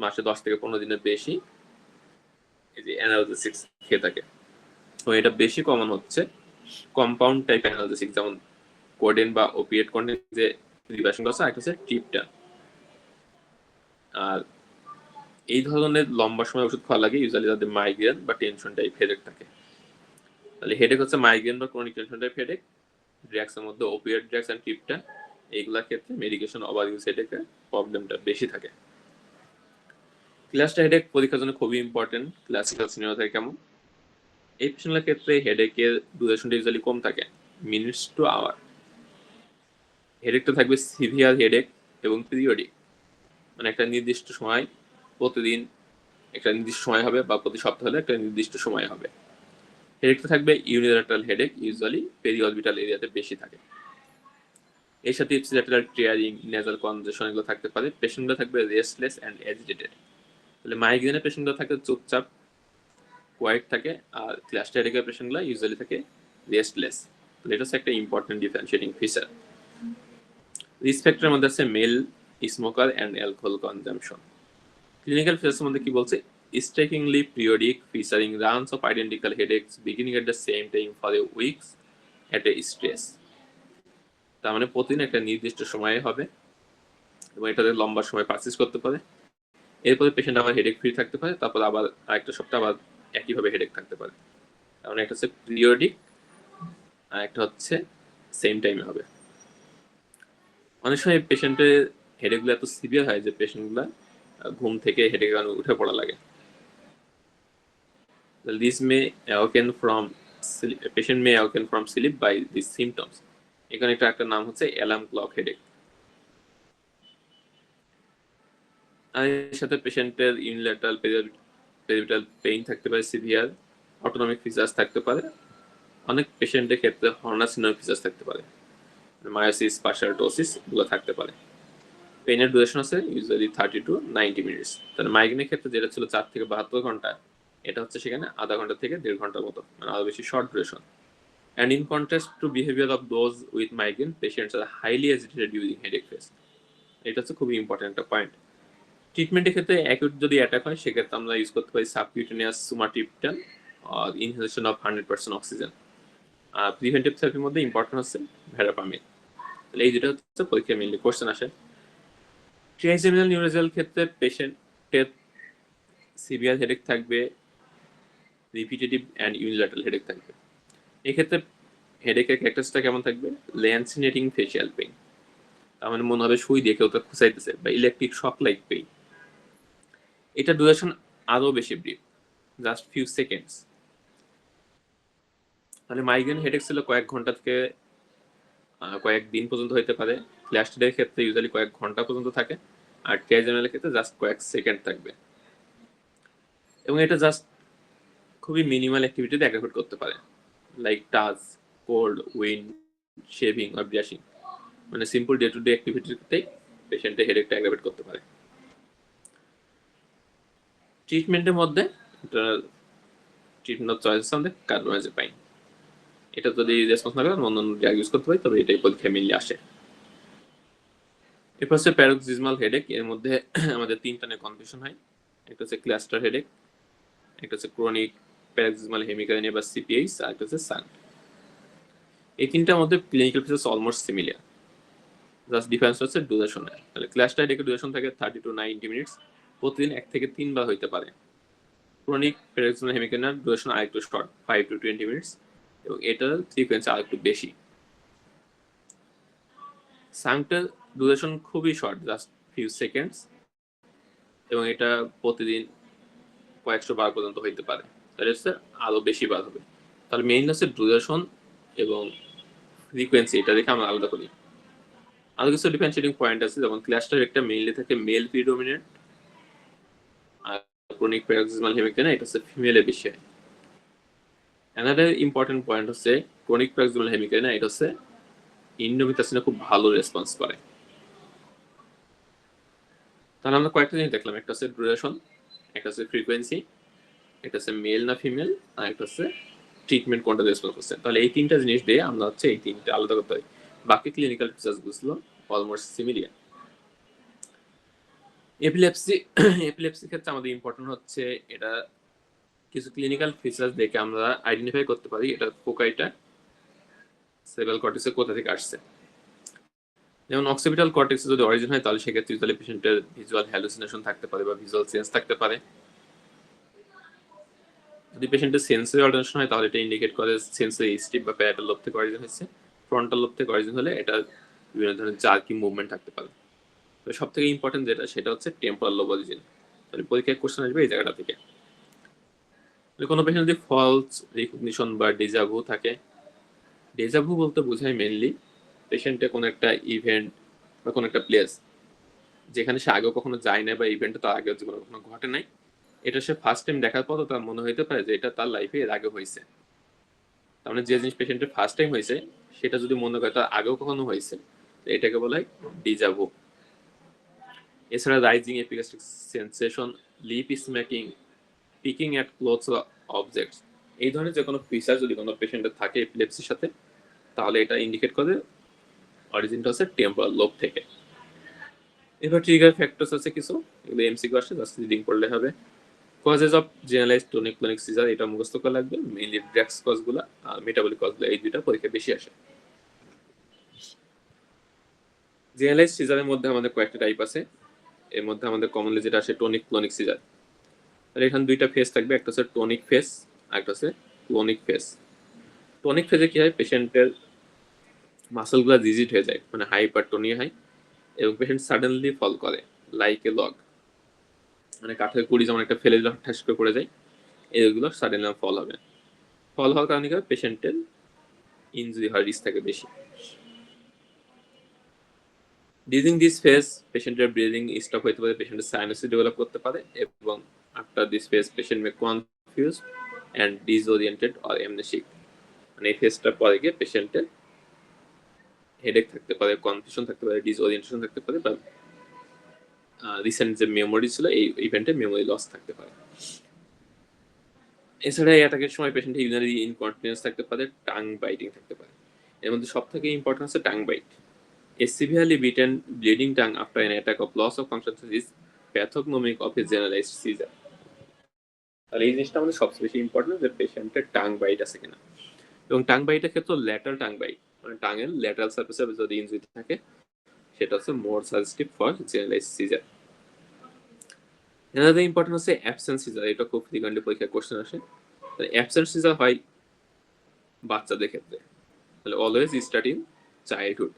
A: মাসে 10 থেকে 15 দিনের বেশি এই যে অ্যানালজেসিক্স খেয়ে থাকে। তো এটা বেশি কমন হচ্ছে কম্পাউন্ড টাইপ অ্যানালজেসিক, যেমন কোডেন বা ওপিয়েট কন্টেন্ট যে প্রিপারেশন আছে, একটা হচ্ছে ট্রিপটান। আর এই ধরনের লম্বা সময় ওষুধ খাওয়া লাগে ইউজুয়ালি যাদের মাইগ্রেন বা টেনশন টাইপ হেডেক থাকে। তাহলে হেডেক হচ্ছে মাইগ্রেন বা ক্রনিক টেনশন টাইপ হেডেক, ড্রাগসের মধ্যে ওপিয়েট ড্রাগস এন্ড ট্রিপটান, এইগুলোর ক্ষেত্রে মেডিকেশন ওভার ইউজ হেডেকের প্রবলেমটা বেশি থাকে। ক্লাস্টার হেডেক পরীক্ষার জন্য খুবই ইম্পর্টেন্ট। ক্লাসিক্যাল সিনেমা থেকে কেমন, এই পেশেন্টের ক্ষেত্রে হেডেকের ডিউরেশনটা ইউজুয়ালি কম থাকে, মিনিটস টু আওয়ার। হেডেকটা থাকবে সিভিয়ার হেডেক এবং পিরিয়ডিক, মানে একটা নির্দিষ্ট সময়, প্রতিদিন একটা নির্দিষ্ট সময় হবে বা প্রতি সপ্তাহে হলে একটা নির্দিষ্ট সময় হবে। হেডেকটা থাকবে ইউনিল্যাটারাল হেডেক, ইউজুয়ালি পেরিঅরবিটাল এরিয়াতে বেশি থাকে। এর সাথে ইপসিল্যাটারাল টিয়ারিং, নেজাল কনজেশন এগুলো থাকতে পারে। পেশেন্টগুলো থাকবে রেস্টলেস অ্যান্ড এজিটেটেড। তাহলে মাইগ্রেনের পেশেন্টগুলো থাকে চুপচাপ, কোয়াইট থাকে, আর ক্লাস্টার হেডেকের পেশেন্টগুলো ইউজুয়ালি থাকে রেস্টলেস। তাহলে এটা হচ্ছে একটা ইম্পর্টেন্ট ডিফারেন্সিয়েটিং ফিচার। রিস্ক ফ্যাক্টরের মধ্যে আছে male smoker and alcohol consumption. Clinical ফিচার্সের মধ্যে কি বলছে, strikingly periodic featuring runs of identical headaches beginning at the same time for a weeks at a stress। তার মানে প্রতিদিন একটা নির্দিষ্ট সময়ে হবে এবং এটাতে লম্বা সময় পারসিস্ট করতে পারে। এরপরে পেশেন্ট আবার হেডেক ফ্রি থাকতে পারে, তারপর আবার আরেকটা সপ্তাহ আবার একইভাবে হেডেক থাকতে পারে। তার মানে একটা হচ্ছে পিরিয়ডিক আর একটা হচ্ছে সেম টাইমে হবে। অনেক সময় পেশেন্টের হেডেকগুলো এত সিভিয়ার হয় যে পেশেন্টগুলো ঘুম থেকে হেডেক কারণে উঠে পড়া লাগে। This may awaken from sleep, a patient may awaken from sleep by these symptoms. এখানে একটা নাম হচ্ছে অ্যালার্ম ক্লক হেডেক। আর এর সাথে পেশেন্টের ইউনিল্যাটারাল পেরিভিটাল পেইন থাকতে পারে, সিভিয়ার অটোনমিক ফিচার্স থাকতে পারে। অনেক পেশেন্টের ক্ষেত্রে হর্নার সিনোর ফিচার্স থাকতে পারে, মায়োসিস, পার্শাল টোসিস এগুলো থাকতে পারে। পেনের ডিউরেশন আছে ইউজুয়ালি 30 to 90 মিনিটস। তাহলে মাইগ্রেনের ক্ষেত্রে যেটা ছিল 4 থেকে 72 ঘন্টা, এটা হচ্ছে সেখানে আধা ঘন্টা থেকে 1.5 ঘন্টার মতো, মানে আরো বেশি short duration. And in contrast to behavior of those with migraine, patients are highly agitated during headache phase. এটা হচ্ছে খুবই ইম্পর্টেন্ট একটা পয়েন্ট। ট্রিটমেন্টের ক্ষেত্রে অ্যাকিউট যদি অ্যাটাক হয় সেক্ষেত্রে আমরা ইউজ করতে পারি সাবকিউটেনিয়াস সুমাট্রিপটান আর ইনহেলেশন অফ 100% অক্সিজেন। আর প্রিভেন্টিভ থেরাপির মধ্যে ইম্পর্টেন্ট হচ্ছে ভেরাপামিন। তাহলে এই দুটো হচ্ছে পরীক্ষায় মেইনলি কোশ্চেন আসে। ট্রাইজেমিনাল নিউরোজাল ক্ষেত্রে পেশেন্টের সিভিয়ার হেডেক থাকবে, রিপিটেটিভ অ্যান্ড ইউনিল্যাটারাল হেডেক থাকবে। এক্ষেত্রে হেডেকের ক্যারেক্টারিস্টিকটা কেমন থাকবে? ল্যান্সিনেটিং ফেশিয়াল পেইন, তার মানে মনে হবে সুই দিয়ে কেউ তো খুঁচাইতেছে, বা ইলেকট্রিক শক লাইক পেইন। এটা ডিউরেশন আরো বেশি ব্রিফ, জাস্ট ফিউ সেকেন্ডস। তাহলে মাইগ্রেন হেডেক ছিল কয়েক ঘন্টা থেকে কয়েক দিন পর্যন্ত হইতে পারে। ফ্ল্যাশডের ক্ষেত্রে ইউজুয়ালি কয়েক ঘন্টা পর্যন্ত থাকে, আর ট্রাইজেমিনালের ক্ষেত্রে জাস্ট কয়েক সেকেন্ড থাকবে। এবং এটা জাস্ট খুবই মিনিমাল অ্যাক্টিভিটিতে অ্যাগ্রাভেট করতে পারে, like touch, cold, wind, shaving আর ব্রাশিং। মানে সিম্পল ডে টু ডে অ্যাক্টিভিটিতেই পেশেন্টের হেডেকটা অ্যাগ্রাভেট করতে পারে। ট্রিটমেন্টের মধ্যে ট্রিটমেন্ট চয়েস আমাদের কার্বোমাইজেপাইন। এটা যদি রেসপন্স না করে অন্য ড্রাগ ইউজ করতে পারি, তবে এটাই পরীক্ষায় মেইনলি আসে। এরপর হচ্ছে প্যারোক্সিজমাল হেডেক। এর মধ্যে আমাদের তিনটা নিয়ে কনফিউশন হয়। একটা হচ্ছে ক্লাস্টার হেডেক, একটা হচ্ছে ক্রনিক প্যারোক্সিজমাল হেমিক্রাইনিয়া বা সিপিএইচ, আর একটা হচ্ছে সান। এই তিনটার মধ্যে clinical features almost similar, just difference হচ্ছে ডিউরেশনে। তাহলে ক্লাস্টার হেডেকের ডিউরেশন থাকে 30 to 90 মিনিটস, প্রতিদিন 1 থেকে 3 বার হইতে পারে। ক্রনিক প্যারোক্সিজমাল হেমিক্রাইনিয়ার ডিউরেশন আরেকটু শর্ট, 5 to 20 মিনিটস, এবং এটার ফ্রিকোয়েন্সি আরেকটু বেশি। সাংটার ডিউরেশন খুবই শর্ট, জাস্ট ফিউ সেকেন্ডস, এবং এটা প্রতিদিন কয়েকশো বার পর্যন্ত হইতে পারে। তাহলে হচ্ছে আরো বেশি বার হবে। তাহলে মেইন হচ্ছে ডিউরেশন এবং ফ্রিকোয়েন্সি, এটা দেখে আমরা আলাদা করি। আরো কিছু ডিফারেন্সিয়েটিং পয়েন্ট আছে, যেমন ক্লাস্টার একটা মেইনলি থাকে মেল প্রিডোমিনেন্ট, আর ক্রনিক প্যারোক্সিজমাল হেমিক্রাইনিয়া এটা হচ্ছে ফিমেলে বেশি হয়। অ্যানাদার ইম্পর্টেন্ট পয়েন্ট হচ্ছে ক্রনিক প্যারোক্সিজমাল হেমিক্রাইনিয়া এটা হচ্ছে ইন্ডোমিথাসিনে খুব ভালো রেসপন্স করে। তাহলে আমরা কয়েকটা জিনিস দেখলাম, একটা হচ্ছে ডিউরেশন, একটা হচ্ছে ফ্রিকোয়েন্সি, একটা হচ্ছে মেল না ফিমেল, আর একটা হচ্ছে ট্রিটমেন্ট কোনটা রেসপন্স করছে। তাহলে এই তিনটা জিনিস দিয়ে আমরা হচ্ছে এই তিনটা আলাদা করতে পারি। বাকি ক্লিনিক্যাল ফিচার্স গুলো অলমোস্ট সিমিলার। এপিলেপসি এপিলেপসির ক্ষেত্রে আমাদের ইম্পর্টেন্ট হচ্ছে এটা কিছু ক্লিনিক্যাল ফিচার্স দেখে আমরা আইডেন্টিফাই করতে পারি এটা ফোকাইটা সেরেব্রাল কর্টেক্সে কোথা থেকে আসছে। যেমন অক্সিপিটাল কর্টেক্সে যদি অরিজিন হয়, তাহলে সেক্ষেত্রে ইউজুয়ালি পেশেন্টের ভিজুয়াল হ্যালুসিনেশন থাকতে পারে বা ভিজুয়াল সেন্স থাকতে পারে। যদি পেশেন্টের সেন্সরি অল্টারেশন হয়, তাহলে এটা ইন্ডিকেট করে সেন্সরি স্টিপ বা প্যারাটাল লোব থেকে অরিজিন হয়েছে। ফ্রন্টাল লোব থেকে অরিজিন হলে এটা বিভিন্ন ধরনের জার্কি মুভমেন্ট থাকতে পারে। তো সব থেকে ইম্পর্টেন্ট যেটা, সেটা হচ্ছে টেম্পোরাল লোব অরিজিন। তাহলে পরীক্ষায় কোশ্চেন আসবে এই জায়গাটা থেকে। কোনো পেশেন্ট যদি ফলস রিকগনিশন বা ডেজাভু থাকে, ডেজাভু বলতে বোঝায় মেনলি পেশেন্টের কোনো একটা ইভেন্ট বা কোনো একটা প্লেস যেখানে সে আগেও কখনো যায় না, বা ইভেন্টটা তার আগেও জীবনে কখনো ঘটে নাই, এটা সে ফার্স্ট টাইম দেখার পর তার মনে হইতে পারে যে এটা তার লাইফে এর আগে হয়েছে। তার মানে যে জিনিস পেশেন্টের ফার্স্ট টাইম হয়েছে সেটা যদি মনে করে তার আগেও কখনো হয়েছে, এটাকে বলা হয় ডিজাভু। এছাড়া rising epigastric sensation, lip smacking, picking at clothes objects, এই ধরনের যে কোনো ফিচার যদি কোনো পেশেন্টের থাকে এপিলেপসির সাথে, তাহলে এটা ইন্ডিকেট করে অরিজিনটা হচ্ছে টেম্পোরাল লোব থেকে। এবার ট্রিগার ফ্যাক্টরস আছে কিছু, এগুলো এমসিকিউ আসে, জাস্ট রিডিং করলে হবে। Causes of generalised tonic clonic seizure, এটা মুখস্থ করা লাগবে। মেইনলি ড্রাগস কজগুলো আর মেটাবলিক কজগুলো, এই দুইটা পরীক্ষা বেশি আসে। জেনারেলাইজড সিজারের মধ্যে আমাদের কয়েকটা টাইপ আছে। এর মধ্যে আমাদের কমনলি যেটা আসে টোনিক ক্লোনিক সিজার। তাহলে এখানে দুইটা ফেজ থাকবে, একটা হচ্ছে টোনিক ফেজ আর একটা হচ্ছে ক্লোনিক ফেজ। টোনিক ফেজে কি হয়, পেশেন্টের মাসলগুলো রিজিড হয়ে যায়, মানে হাইপারটোনিয়া হয়, এবং পেশেন্ট সাডেনলি ফল করে লাইক এ লগ, মানে কাঠের কুড়ি যেমন একটা ফেলে দিলে ঠাস করে পড়ে যায়, এগুলো সাডেনলি ফল হবে। ফল হওয়ার কারণে কি পেশেন্টের ইনজুরি হওয়ার রিস্ক থাকে বেশি। ডিউরিং দিস ফেজ পেশেন্টের ব্রিদিং স্টপ হতে পারে, পেশেন্টের সাইনাসিস ডেভেলপ করতে পারে, এবং after this phase patient may confuse and disoriented or amnesic. মানে এই ফেজটার পরে গিয়ে পেশেন্টের হেডেক থাকতে পারে, কনফিউশন থাকতে পারে, ডিসওরিয়েন্টেশন থাকতে পারে, বা রিসেন্ট যে মেমোরি ছিল এই ইভেন্টে মেমোরি লস থাকতে পারে। এছাড়া এই অ্যাটাকের সময় পেশেন্টের ইউরিনারি ইনকন্টিনেন্স থাকতে পারে, টাং বাইটিং থাকতে পারে। এর মধ্যে সব থেকে ইম্পর্টেন্ট হচ্ছে tongue bite. A severely beaten bleeding tongue after an attack of loss of consciousness is pathognomic of a generalized seizure. তাহলে এই জিনিসটা আমাদের সবচেয়ে বেশি ইম্পর্টেন্ট যে পেশেন্টের টাং বাইট আছে কিনা। এবং টাং বাইটের ক্ষেত্রে ল্যাটারাল টাং বাইট মানে টাঙের ল্যাটারাল সার্ফেসে যদি ইনজুরি থাকে সেটা হচ্ছে more suggestive for generalised seizure. Another important হচ্ছে অ্যাবসেন্ট সিজার। এটা খুব ফ্রিকোয়েন্টলি পরীক্ষায় কোশ্চেন আসে। অ্যাবসেন্ট সিজার হয় বাচ্চাদের ক্ষেত্রে, তাহলে অলওয়েজ স্টার্ট ইন চাইল্ডহুড।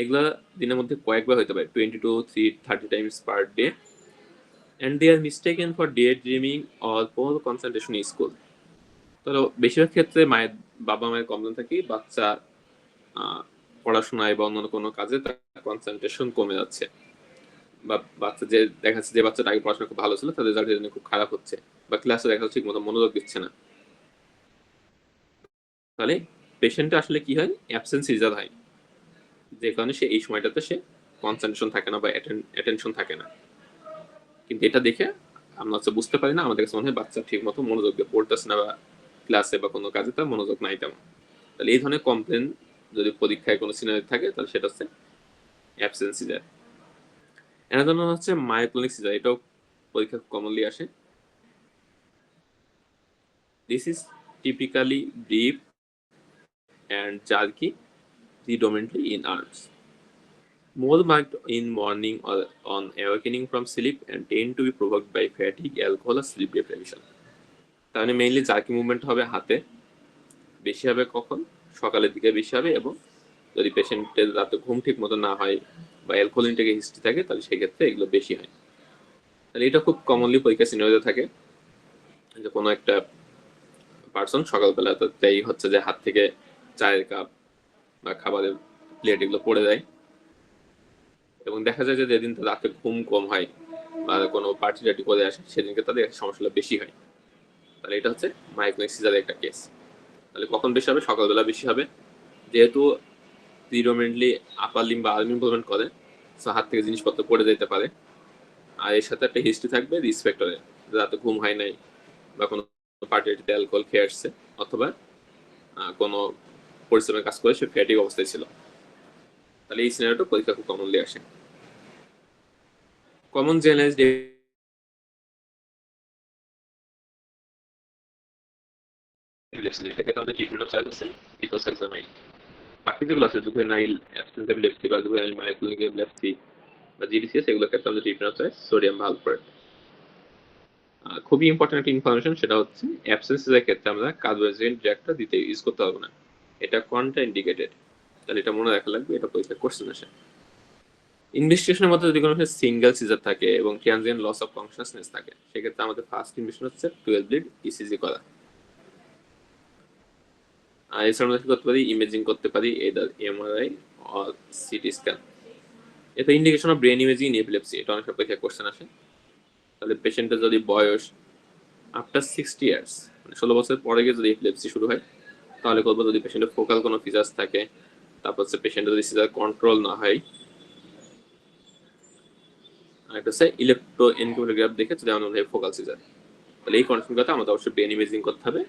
A: এগুলা দিনের মধ্যে কয়েকবার হতে পারে, 20 to 30 times per day, and they are mistaken for daydreaming or poor concentration in school. তো বেশিরভাগ ক্ষেত্রে বাবা মায়ের কমপ্লেন থাকে বাচ্চা পড়াশোনায় বা অন্যান্য কোনো কাজে তার কনসেন্ট্রেশন কমে যাচ্ছে, বা বাচ্চা যে দেখা যাচ্ছে যে বাচ্চাটা আগে পড়াশোনা খুব ভালো ছিল তাদের রেজাল্ট খুব খারাপ হচ্ছে, বা ক্লাসে দেখা যাচ্ছে ঠিক মতো মনোযোগ দিচ্ছে না। তাহলে পেশেন্টটা আসলে কি হয়, অ্যাবসেন্ট সিজার হয়, যে কারণে সে এই সময়টাতে সে কনসেন্ট্রেশন থাকে না বা অ্যাটেনশন থাকে না। কিন্তু এটা দেখে আমরা হচ্ছে বুঝতে পারি না, আমাদের কাছে মনে হয় বাচ্চা ঠিক মতো মনোযোগ দিয়ে পড়তেছে না বা ক্লাসে বা কোনো কাজে তার মনোযোগ নাই তেমন। তাহলে এই ধরনের কমপ্লেন যদি পরীক্ষায় কোনো সিনারি থাকে তাহলে সেটা হচ্ছে অ্যাবসেন্ট সিজার। এনাদার নাম হচ্ছে মায়োক্লোনিক সিজার। এটাও পরীক্ষা কমনলি আসে। This is typically brief and jerky, predominantly in arms. More marked in morning or on awakening from sleep and tend to be provoked by fatigue, alcohol, or sleep deprivation. তাহলে mainly jerky movement হবে হাতে, বেশি হবে কখন, সকালের দিকে বেশি হবে, এবং যদি পেশেন্টের রাতে ঘুম ঠিক মতো না হয় বা অ্যালকোহল ইনটেকে হিস্ট্রি থাকে তাহলে সেক্ষেত্রে এগুলো বেশি হয়। তাহলে এটা খুব কমনলি পরীক্ষা সিনারিওতে থাকে যে কোনো একটা পার্সন সকালবেলা তাই হচ্ছে যে হাত থেকে চায়ের কাপ বা খাবারের প্লেট এগুলো পড়ে যায়, এবং দেখা যায় যে যেদিন রাতে ঘুম কম হয় বা কোনো পার্টি টার্টি করে আসে সেদিনকে তাদের সমস্যাটা বেশি হয়। তাহলে এটা হচ্ছে মায়োক্লোনিক সিজারের একটা কেস। তাহলে কখন বেশি হবে, সকালবেলা বেশি হবে, যেহেতু প্রিডোমিনেন্টলি আপার লিম্ব বা আর্ম মুভমেন্ট করে, সো হাত থেকে জিনিসপত্র পড়ে যেতে পারে। আর এর সাথে একটা হিস্ট্রি থাকবে রিস্ক ফ্যাক্টরের, রাতে ঘুম হয় নাই বা কোনো পার্টি টার্টিতে অ্যালকোহল খেয়ে আসছে, অথবা কোনো পরিশ্রমের কাজ করে সে ফ্যাটিক অবস্থায় ছিল। তাহলে এই সিনারিওটা পরীক্ষা খুব কমনলি আসে। কমন জেনারেলাইজড এটাকে আমাদের ট্রিটমেন্ট অফ চয়েস আছে ইথোসাক্সামাইড। বাকি যেগুলো আছে জুভেনাইল অ্যাবসেন্স এপিলেপসি বা জুভেনাইল মায়োক্লোনিক এপিলেপসি বা জিডিসিএস, এগুলোর ক্ষেত্রে আমাদের ট্রিটমেন্ট অফ চয়েস সোডিয়াম ভালপ্রেট। খুবই ইম্পর্টেন্ট একটা ইনফরমেশন, সেটা হচ্ছে অ্যাবসেন্সের ক্ষেত্রে আমরা কার্বোহাইড্রেট ড্রাগটা দিতে ইউজ করতে পারবো না, এটা কন্ট্রা ইন্ডিকেটেড। তাহলে এটা মনে রাখা লাগবে, এটা পরীক্ষা কোশ্চেন আসে। ইনভেস্টিগেশনের মধ্যে যদি কোনো সিঙ্গেল সিজার থাকে এবং ট্রানজিয়েন্ট লস অফ কনসিয়াসনেস থাকে সেক্ষেত্রে আমাদের ফার্স্ট ইনভেস্টিগেশন হচ্ছে 12 লিড ইসিজি করা। আর এছাড়া আমরা কি করতে পারি, ইমেজিং করতে পারি, either MRI or CT scan. এটা indication of brain imaging in epilepsy, এটা অনেক পরীক্ষায় কোশ্চেন আসে। তাহলে পেশেন্টের যদি বয়স আফটার 60 ইয়ার্স মানে 16 বছর পরে গিয়ে যদি এপিলেপসি শুরু হয় তাহলে করবো। যদি পেশেন্টের ফোকাল কোনো ফিচার্স থাকে, তারপর হচ্ছে পেশেন্টের যদি সিজার কন্ট্রোল না হয়, আর একটা হচ্ছে ইলেকট্রো এনকেফালোগ্রাফ দেখে যদি আমাদের মনে হয় ফোকাল সিজার, তাহলে এই কন্ডিশনগুলোতে আমাদের অবশ্যই ব্রেন ইমেজিং করতে হবে।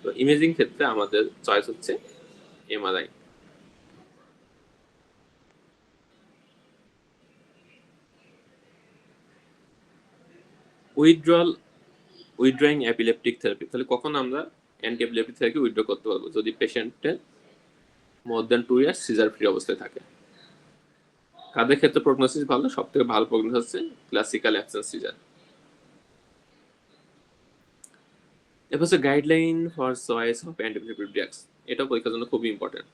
A: তো ইমেজিং ক্ষেত্রে আমাদের চয়েস হচ্ছে এমআরআই। উইথড্রয়িং অ্যাপিলেপটিক থেরাপি, তাহলে কখন আমরা অ্যান্টি এপিলেপটিক থেরাপি উইথড্র করতে পারবো, যদি পেশেন্টের more than 2 years seizure free অবস্থায় থাকে। কাদের ক্ষেত্রে প্রগনোসিস ভালো, সব থেকে ভালো প্রগনোসিস হচ্ছে ক্লাসিক্যাল অ্যাবসেন্স সিজার। এরপর হচ্ছে guideline for choice of antiepileptic drugs, এটাও পরীক্ষার জন্য খুবই ইম্পর্টেন্ট।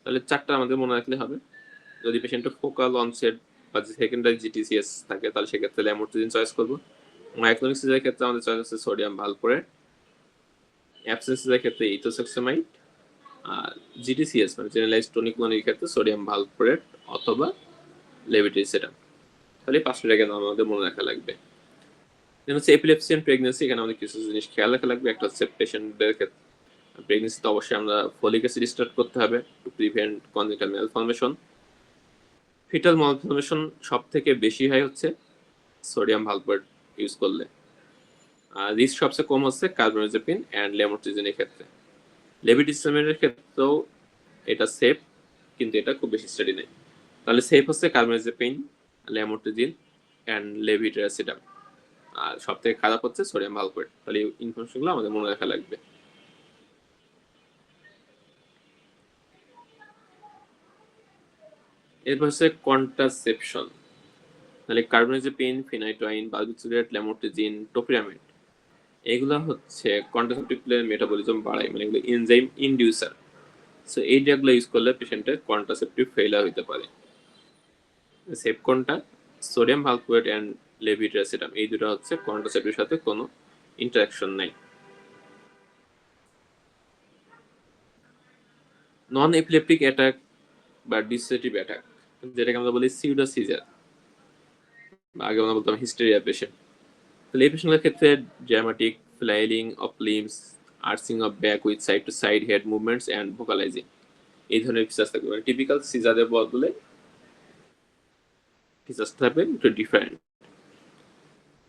A: তাহলে চারটা আমাদের মনে রাখলে হবে। যদি পেশেন্টের ফোকাল অনসেট বা সেকেন্ডারি জিটিসিএস থাকে তাহলে সেক্ষেত্রে ল্যামোট্রিজিন চয়েস করবো। মায়োক্লোনিক সিজারের ক্ষেত্রে আমাদের চয়েস হচ্ছে সোডিয়াম ভালপ্রেট। অ্যাবসেন্স সিজারের ক্ষেত্রে ইথোসাক্সামাইড। আর জিটিসিএস মানে জেনারেলাইজড টনিক ক্লোনিকের ক্ষেত্রে সোডিয়াম ভালপ্রেট অথবা লেভিটিসেটাম। তাহলে এই পাঁচটা জায়গায় আমাদের মনে রাখা লাগবে। দেন হচ্ছে এপিলেপসি এন্ড প্রেগনেন্সি, এখানে আমাদের কিছু জিনিস খেয়াল রাখা লাগবে। একটা হচ্ছে পেশেন্টদের ক্ষেত্রে প্রেগনেন্সিতে অবশ্যই আমরা ফলিক অ্যাসিড স্টার্ট করতে হবে to prevent congenital malformation. Fetal malformation সব থেকে বেশি হয় হচ্ছে সোডিয়াম ভালপ্রেট ইউজ করলে, আর রিস্ক সবচেয়ে কম হচ্ছে কার্বোনাইজেপিন অ্যান্ড লেমোট্রিজিনের ক্ষেত্রে। লেভিটিসামের ক্ষেত্রেও এটা সেফ, কিন্তু এটা খুব বেশি স্টাডি নেই। তাহলে সেফ হচ্ছে কার্বোনাইজেপিন, লেমোট্রিজিন অ্যান্ড লেভিটিরাসিটাম, আর সব থেকে খারাপ হচ্ছে সোডিয়াম ভালপ্রেট। তাহলে এই ইনফরমেশনগুলো আমাদের মনে রাখা লাগবে। এরপর হচ্ছে কন্ট্রাসেপশন। তাহলে কার্বোনাইজেপিন, ফিনাইটোয়াইন, বারবিচুরেট, ল্যামোট্রিজিন, টোপিরামেট, এগুলো হচ্ছে কন্ট্রাসেপটিভ মেটাবলিজম বাড়ায়, মানে এগুলো এনজাইম ইনডিউসার। সো এই ড্রাগগুলো ইউজ করলে পেশেন্টের কন্ট্রাসেপটিভ ফেইলার হতে পারে। সেফ কোনটা? সোডিয়াম ভালপ্রেট অ্যান্ড লেভিটিরাসিটাম, এই দুটো হচ্ছে কন্ট্রাসেপটিভের সাথে কোনো ইন্টারাকশন নাই। নন এপিলেপটিক অ্যাটাক বা ডিসোসিয়েটিভ অ্যাটাক, যেটাকে আমরা বলি সিউডো সিজার, আগে আমরা বলতাম হিস্টেরিয়া পেশেন্ট। তাহলে এই পেশেন্টের ক্ষেত্রে dramatic flailing of limbs, arching of back with side to side head movements and vocalising, এই ধরনের ফিচার্স থাকবে। মানে টিপিক্যাল সিজারের বদলে ফিচার্স থাকবে একটু ডিফারেন্ট।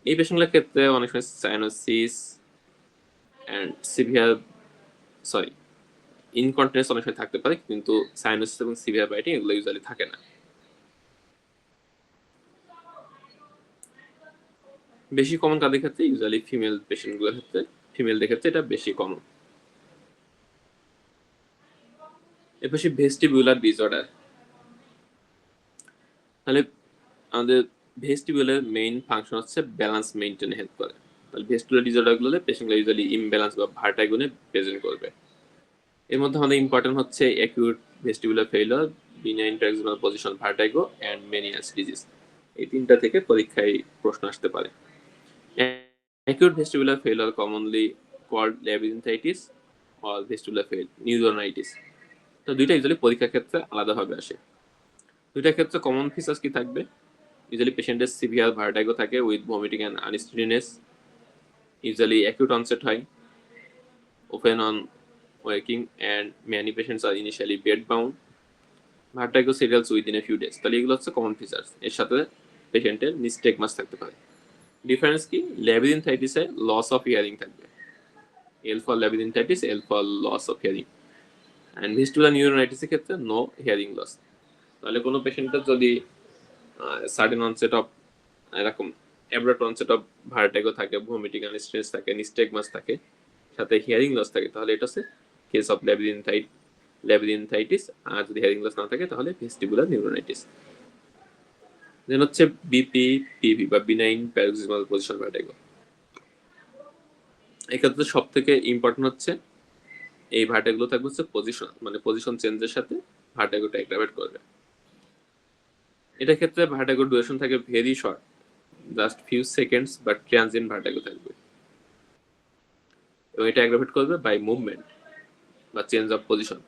A: এই পেশেন্টের ক্ষেত্রে অনেক সময় সাইনোসিস অ্যান্ড সিভিয়ার ইনকন্টিনেন্স অনেক সময় থাকতে পারে, কিন্তু সাইনোসিস এবং সিভিয়ার বাইটিং এগুলো ইউজুয়ালি থাকে না। বেশি কমন কাদের ক্ষেত্রে? ইউজুয়ালি ফিমেল পেশেন্টগুলোর ক্ষেত্রে, ফিমেলদের ক্ষেত্রে এটা বেশি কমন। এরপর ভেস্টিবুলার ডিসঅর্ডার। তাহলে আমাদের ভেস্টিবুলার মেইন ফাংশন হচ্ছে ব্যালেন্স মেইনটেইনে হেল্প করে। তাহলে ভেস্টিবুলার ডিসঅর্ডারগুলোতে পেশেন্টগুলো ইউজুয়ালি ইমব্যালেন্স বা ভার্টাইগোনে প্রেজেন্ট করবে। এর মধ্যে আমাদের ইম্পর্টেন্ট হচ্ছে acute vestibular failure, benign paroxysmal position vertigo and Meniere's disease. এই তিনটা থেকে পরীক্ষায় প্রশ্ন আসতে পারে। Acute vestibular failure commonly called labyrinthitis or vestibular neuronitis. তো দুইটা ইউজুয়ালি পরীক্ষার ক্ষেত্রে আলাদাভাবে আসে। দুইটার ক্ষেত্রে কমন ফিচার্স কি থাকবে? ইউজুয়ালি পেশেন্টের সিভিয়ার ভার্টাইগো থাকে with vomiting and unsteadiness, usually acute onset হয়, open on waking, and many patients are initially bed bound, vertigo serials within a few days. তাহলে এগুলো হচ্ছে কমন ফিচার্স। এর সাথে পেশেন্টের নিস্টেগমাস থাকতে পারে। ডিফারেন্স কি? ল্যাবিরিনথাইটিসে লস অফ হিয়ারিং থাকবে, L for labyrinthitis, L for loss of hearing, and vestibular নিউরোনাইটিসের ক্ষেত্রে নো হিয়ারিং লস। তাহলে কোনো পেশেন্টের যদি সাডেন অনসেট অফ এরকম অ্যাব্রাপ্ট অনসেট অফ ভার্টাইগো থাকে, ভমিটিং আনস্টিডিনেস থাকে, নিস্টেগমাস থাকে, সাথে হিয়ারিং লস থাকে, তাহলে এটা হচ্ছে কেস অফ ল্যাবিরিনথাইটিস। আর যদি হিয়ারিং লস না থাকে তাহলে ভেস্টিবুলার নিউরোনাইটিস। দেন হচ্ছে বিপি পিভি বা বিনাইন প্যারক্সিমাল পজিশন ভার্টাইগো। এক্ষেত্রে সব থেকে ইম্পর্টেন্ট হচ্ছে এই ভার্টাইগো থাকবে হচ্ছে পজিশন, মানে পজিশন চেঞ্জের সাথে ভার্টাইগোটা অ্যাগ্রাভেট করবে। এটার ক্ষেত্রে ভার্টাইগো ডিউরেশন থাকে very short, just few seconds, but transient vertigo থাকবে, এবং এটা অ্যাগ্রাভেট করবে বাই মুভমেন্ট বা change of position,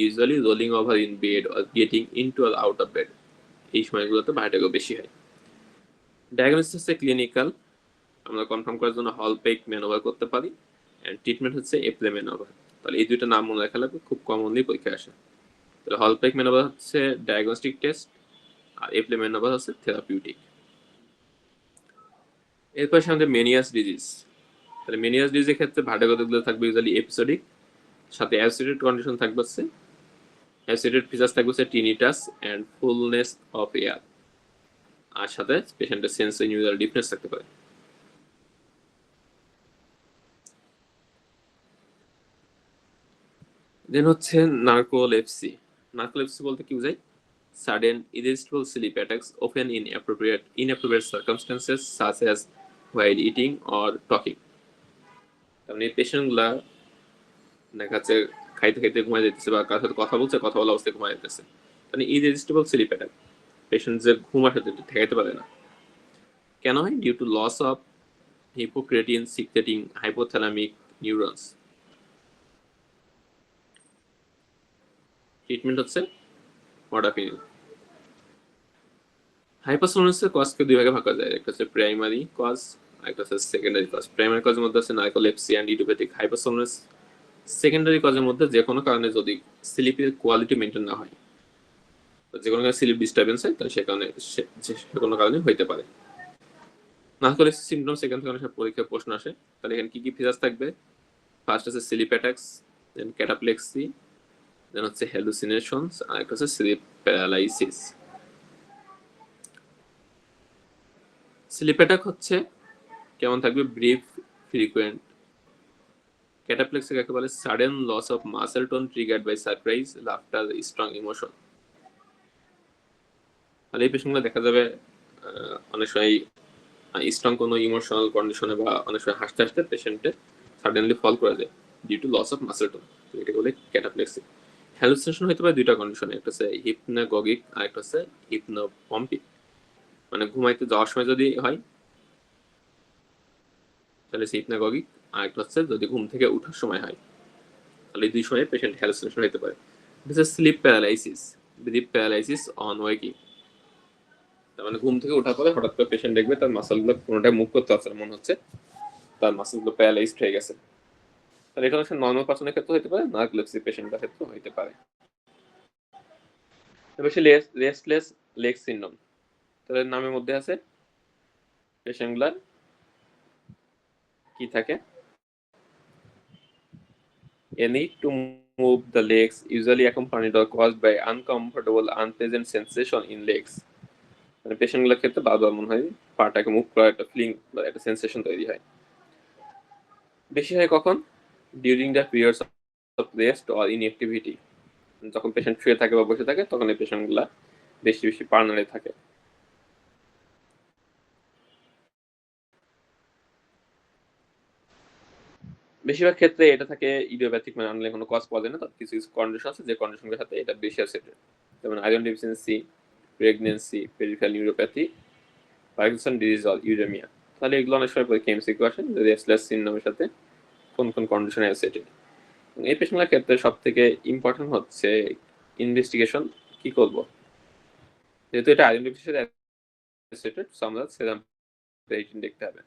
A: usually rolling over in bed or getting into or out of bed. এই সময়গুলোতে ভার্টাইগো বেশি হয়। ডায়াগনোসিস হচ্ছে ক্লিনিক্যাল, আমরা কনফার্ম করার জন্য হলপেক ম্যানোভার করতে পারি, অ্যান্ড ট্রিটমেন্ট হচ্ছে এপ্লে ম্যানোভার। তাহলে এই দুইটা নাম মনে রাখা লাগবে, খুব কমনলি পরীক্ষায় আসে। তাহলে হলপেক ম্যানোভার হচ্ছে ডায়াগনস্টিক টেস্ট, আর এপ্লে ম্যানোভার হচ্ছে থেরাপিউটিক। এরপর আমাদের মেনিয়াস ডিজিজ। তাহলে মেনিয়াস ডিজিজের ক্ষেত্রে ভার্টাইগোগুলো থাকবে ইউজুয়ালি এপিসোডিক, সাথে অ্যাসোসিয়েটেড কন্ডিশন থাকবে হচ্ছে, অ্যাসোসিয়েটেড ফিচার্স থাকবে হচ্ছে tinnitus and fullness of ear, আর সাথে পেশেন্টের সেন্সরি নিউরাল ডিফারেন্স থাকতে পারে। দেন হচ্ছে নার্কোলেপসি। নার্কোলেপসি বলতে কি বোঝায়? Sudden irresistible sleep attacks often in inappropriate circumstances such as while eating or talking. তার মানে পেশেন্টগুলা দেখা যাচ্ছে খাইতে খাইতে ঘুমায় যেতেছে বা কারোর সাথে কথা বলছে, কথা বলা অবস্থায় ঘুমায় যেতেছে, মানে irresistible sleep attack। পেশেন্ট যে ঘুম আসে ঠেকাইতে পারে না। কেন হয়? Due to loss of hypocretin secreting hypothalamic neurons. Treatment হচ্ছে মডাফিনিল। হাইপারসোমনোসিসের কজকে দুই ভাগে ভাগ করা যায়, একটা হচ্ছে প্রাইমারি কজ, আর একটা হচ্ছে সেকেন্ডারি কজ। প্রাইমারি কজের মধ্যে আছে নার্কোলেপসি অ্যান্ড ইডিওপ্যাথিক হাইপারসোমনোসিস। সেকেন্ডারি কজের মধ্যে যে কোনো কারণে যদি স্লিপের কোয়ালিটি মেনটেন না হয়, যে কোনো স্লিপ ডিস্টারবেন্স হয় তাহলে সে কোনো কারণে হইতে পারে। নার্কোলেসিস সিমটমস এখান থেকে অনেক পরীক্ষার প্রশ্ন আসে। তাহলে এখানে কি কি ফিচার্স থাকবে? ফার্স্ট আছে স্লিপ অ্যাটাকস, দেন ক্যাটাপ্লেক্সি, দেন হচ্ছে হ্যালুসিনেশনস, আর একটা হচ্ছে স্লিপ প্যারালাইসিস। স্লিপ অ্যাটাক হচ্ছে কেমন থাকবে? Brief, frequent. ক্যাটাপ্লেক্সি কাকে বলে? Sudden loss of muscle tone triggered by surprise, laughter, strong emotion. তাহলে এই পেশেন্টগুলো দেখা যাবে অনেক সময় স্ট্রং কোনো ইমোশনাল কন্ডিশনে বা অনেক সময় হাসতে হাসতে পেশেন্টে সাডেনলি ফল করে যায় due to loss of muscle tone. এটাকে বলে ক্যাটাপ্লেক্সি। হ্যালুসিনেশন হতে পারে দুইটা কন্ডিশনে, একটা হচ্ছে হিপনাগোগিক আর একটা হচ্ছে হিপনোপম্পিক। মানে ঘুমাইতে যাওয়ার সময় যদি হয় তাহলে সে হিপনাগোগিক, আর একটা হচ্ছে যদি ঘুম থেকে ওঠার সময় হয়, তাহলে এই দুই সময় পেশেন্ট হ্যালুসিনেশন হতে পারে। Slip paralysis, brief paralysis on waking. তার মানে ঘুম থেকে ওঠার পরে হঠাৎ করে পেশেন্ট দেখবে তার মাসলগুলো কোনোটাই মুভ করতে পারছে না, মনে হচ্ছে তার মাসলগুলো প্যারালাইজড হয়ে গেছে। তাহলে এটা হচ্ছে নর্মাল পার্সনের ক্ষেত্রে হতে পারে, নার্কোলেপসি পেশেন্টের ক্ষেত্রে হতে পারে। তবে সে রেস্টলেস লেগ সিনড্রোম, তাদের নামের মধ্যে আছে পেশেন্টগুলার কি থাকে? A need to move the legs, usually accompanied or caused by uncomfortable, unpleasant sensation in legs. মানে পেশেন্টগুলোর ক্ষেত্রে বারবার মনে হয় পাটাকে মুভ করা একটা ফিলিং বা একটা সেন্সেশন তৈরি হয়। বেশি হয় কখন? During the periods of rest or inactivity. যখন পেশেন্ট শুয়ে থাকে বা বসে থাকে তখন এই পেশেন্টগুলা বেশি বেশি পা নাড়ে থাকে। বেশিরভাগ ক্ষেত্রে এটা থাকে ইডিওপ্যাথিক, মানে আনলে কোনো কজ পাওয়া যায় না। তার কিছু কিছু কন্ডিশন আছে যে কন্ডিশনগুলোর সাথে এটা বেশি অ্যাসোসিয়েটেড, যেমন iron deficiency, pregnancy, peripheral neuropathy, Parkinson disease or uraemia. তাহলে এগুলো অনেক সময় পরীক্ষা এমসিকিউ আসে যে রেস্টলেস সিনড্রোমের সাথে কোন কোন কন্ডিশনে অ্যাসোসিয়েটেড। এই পেশেন্টগুলোর ক্ষেত্রে সব থেকে ইম্পর্টেন্ট হচ্ছে ইনভেস্টিগেশন। কি করব? যেহেতু এটা আইডেন্টিফিকেশন অ্যাসোসিয়েটেড, সো আমরা সেরাম ক্রিয়েটিন দেখতে হবে।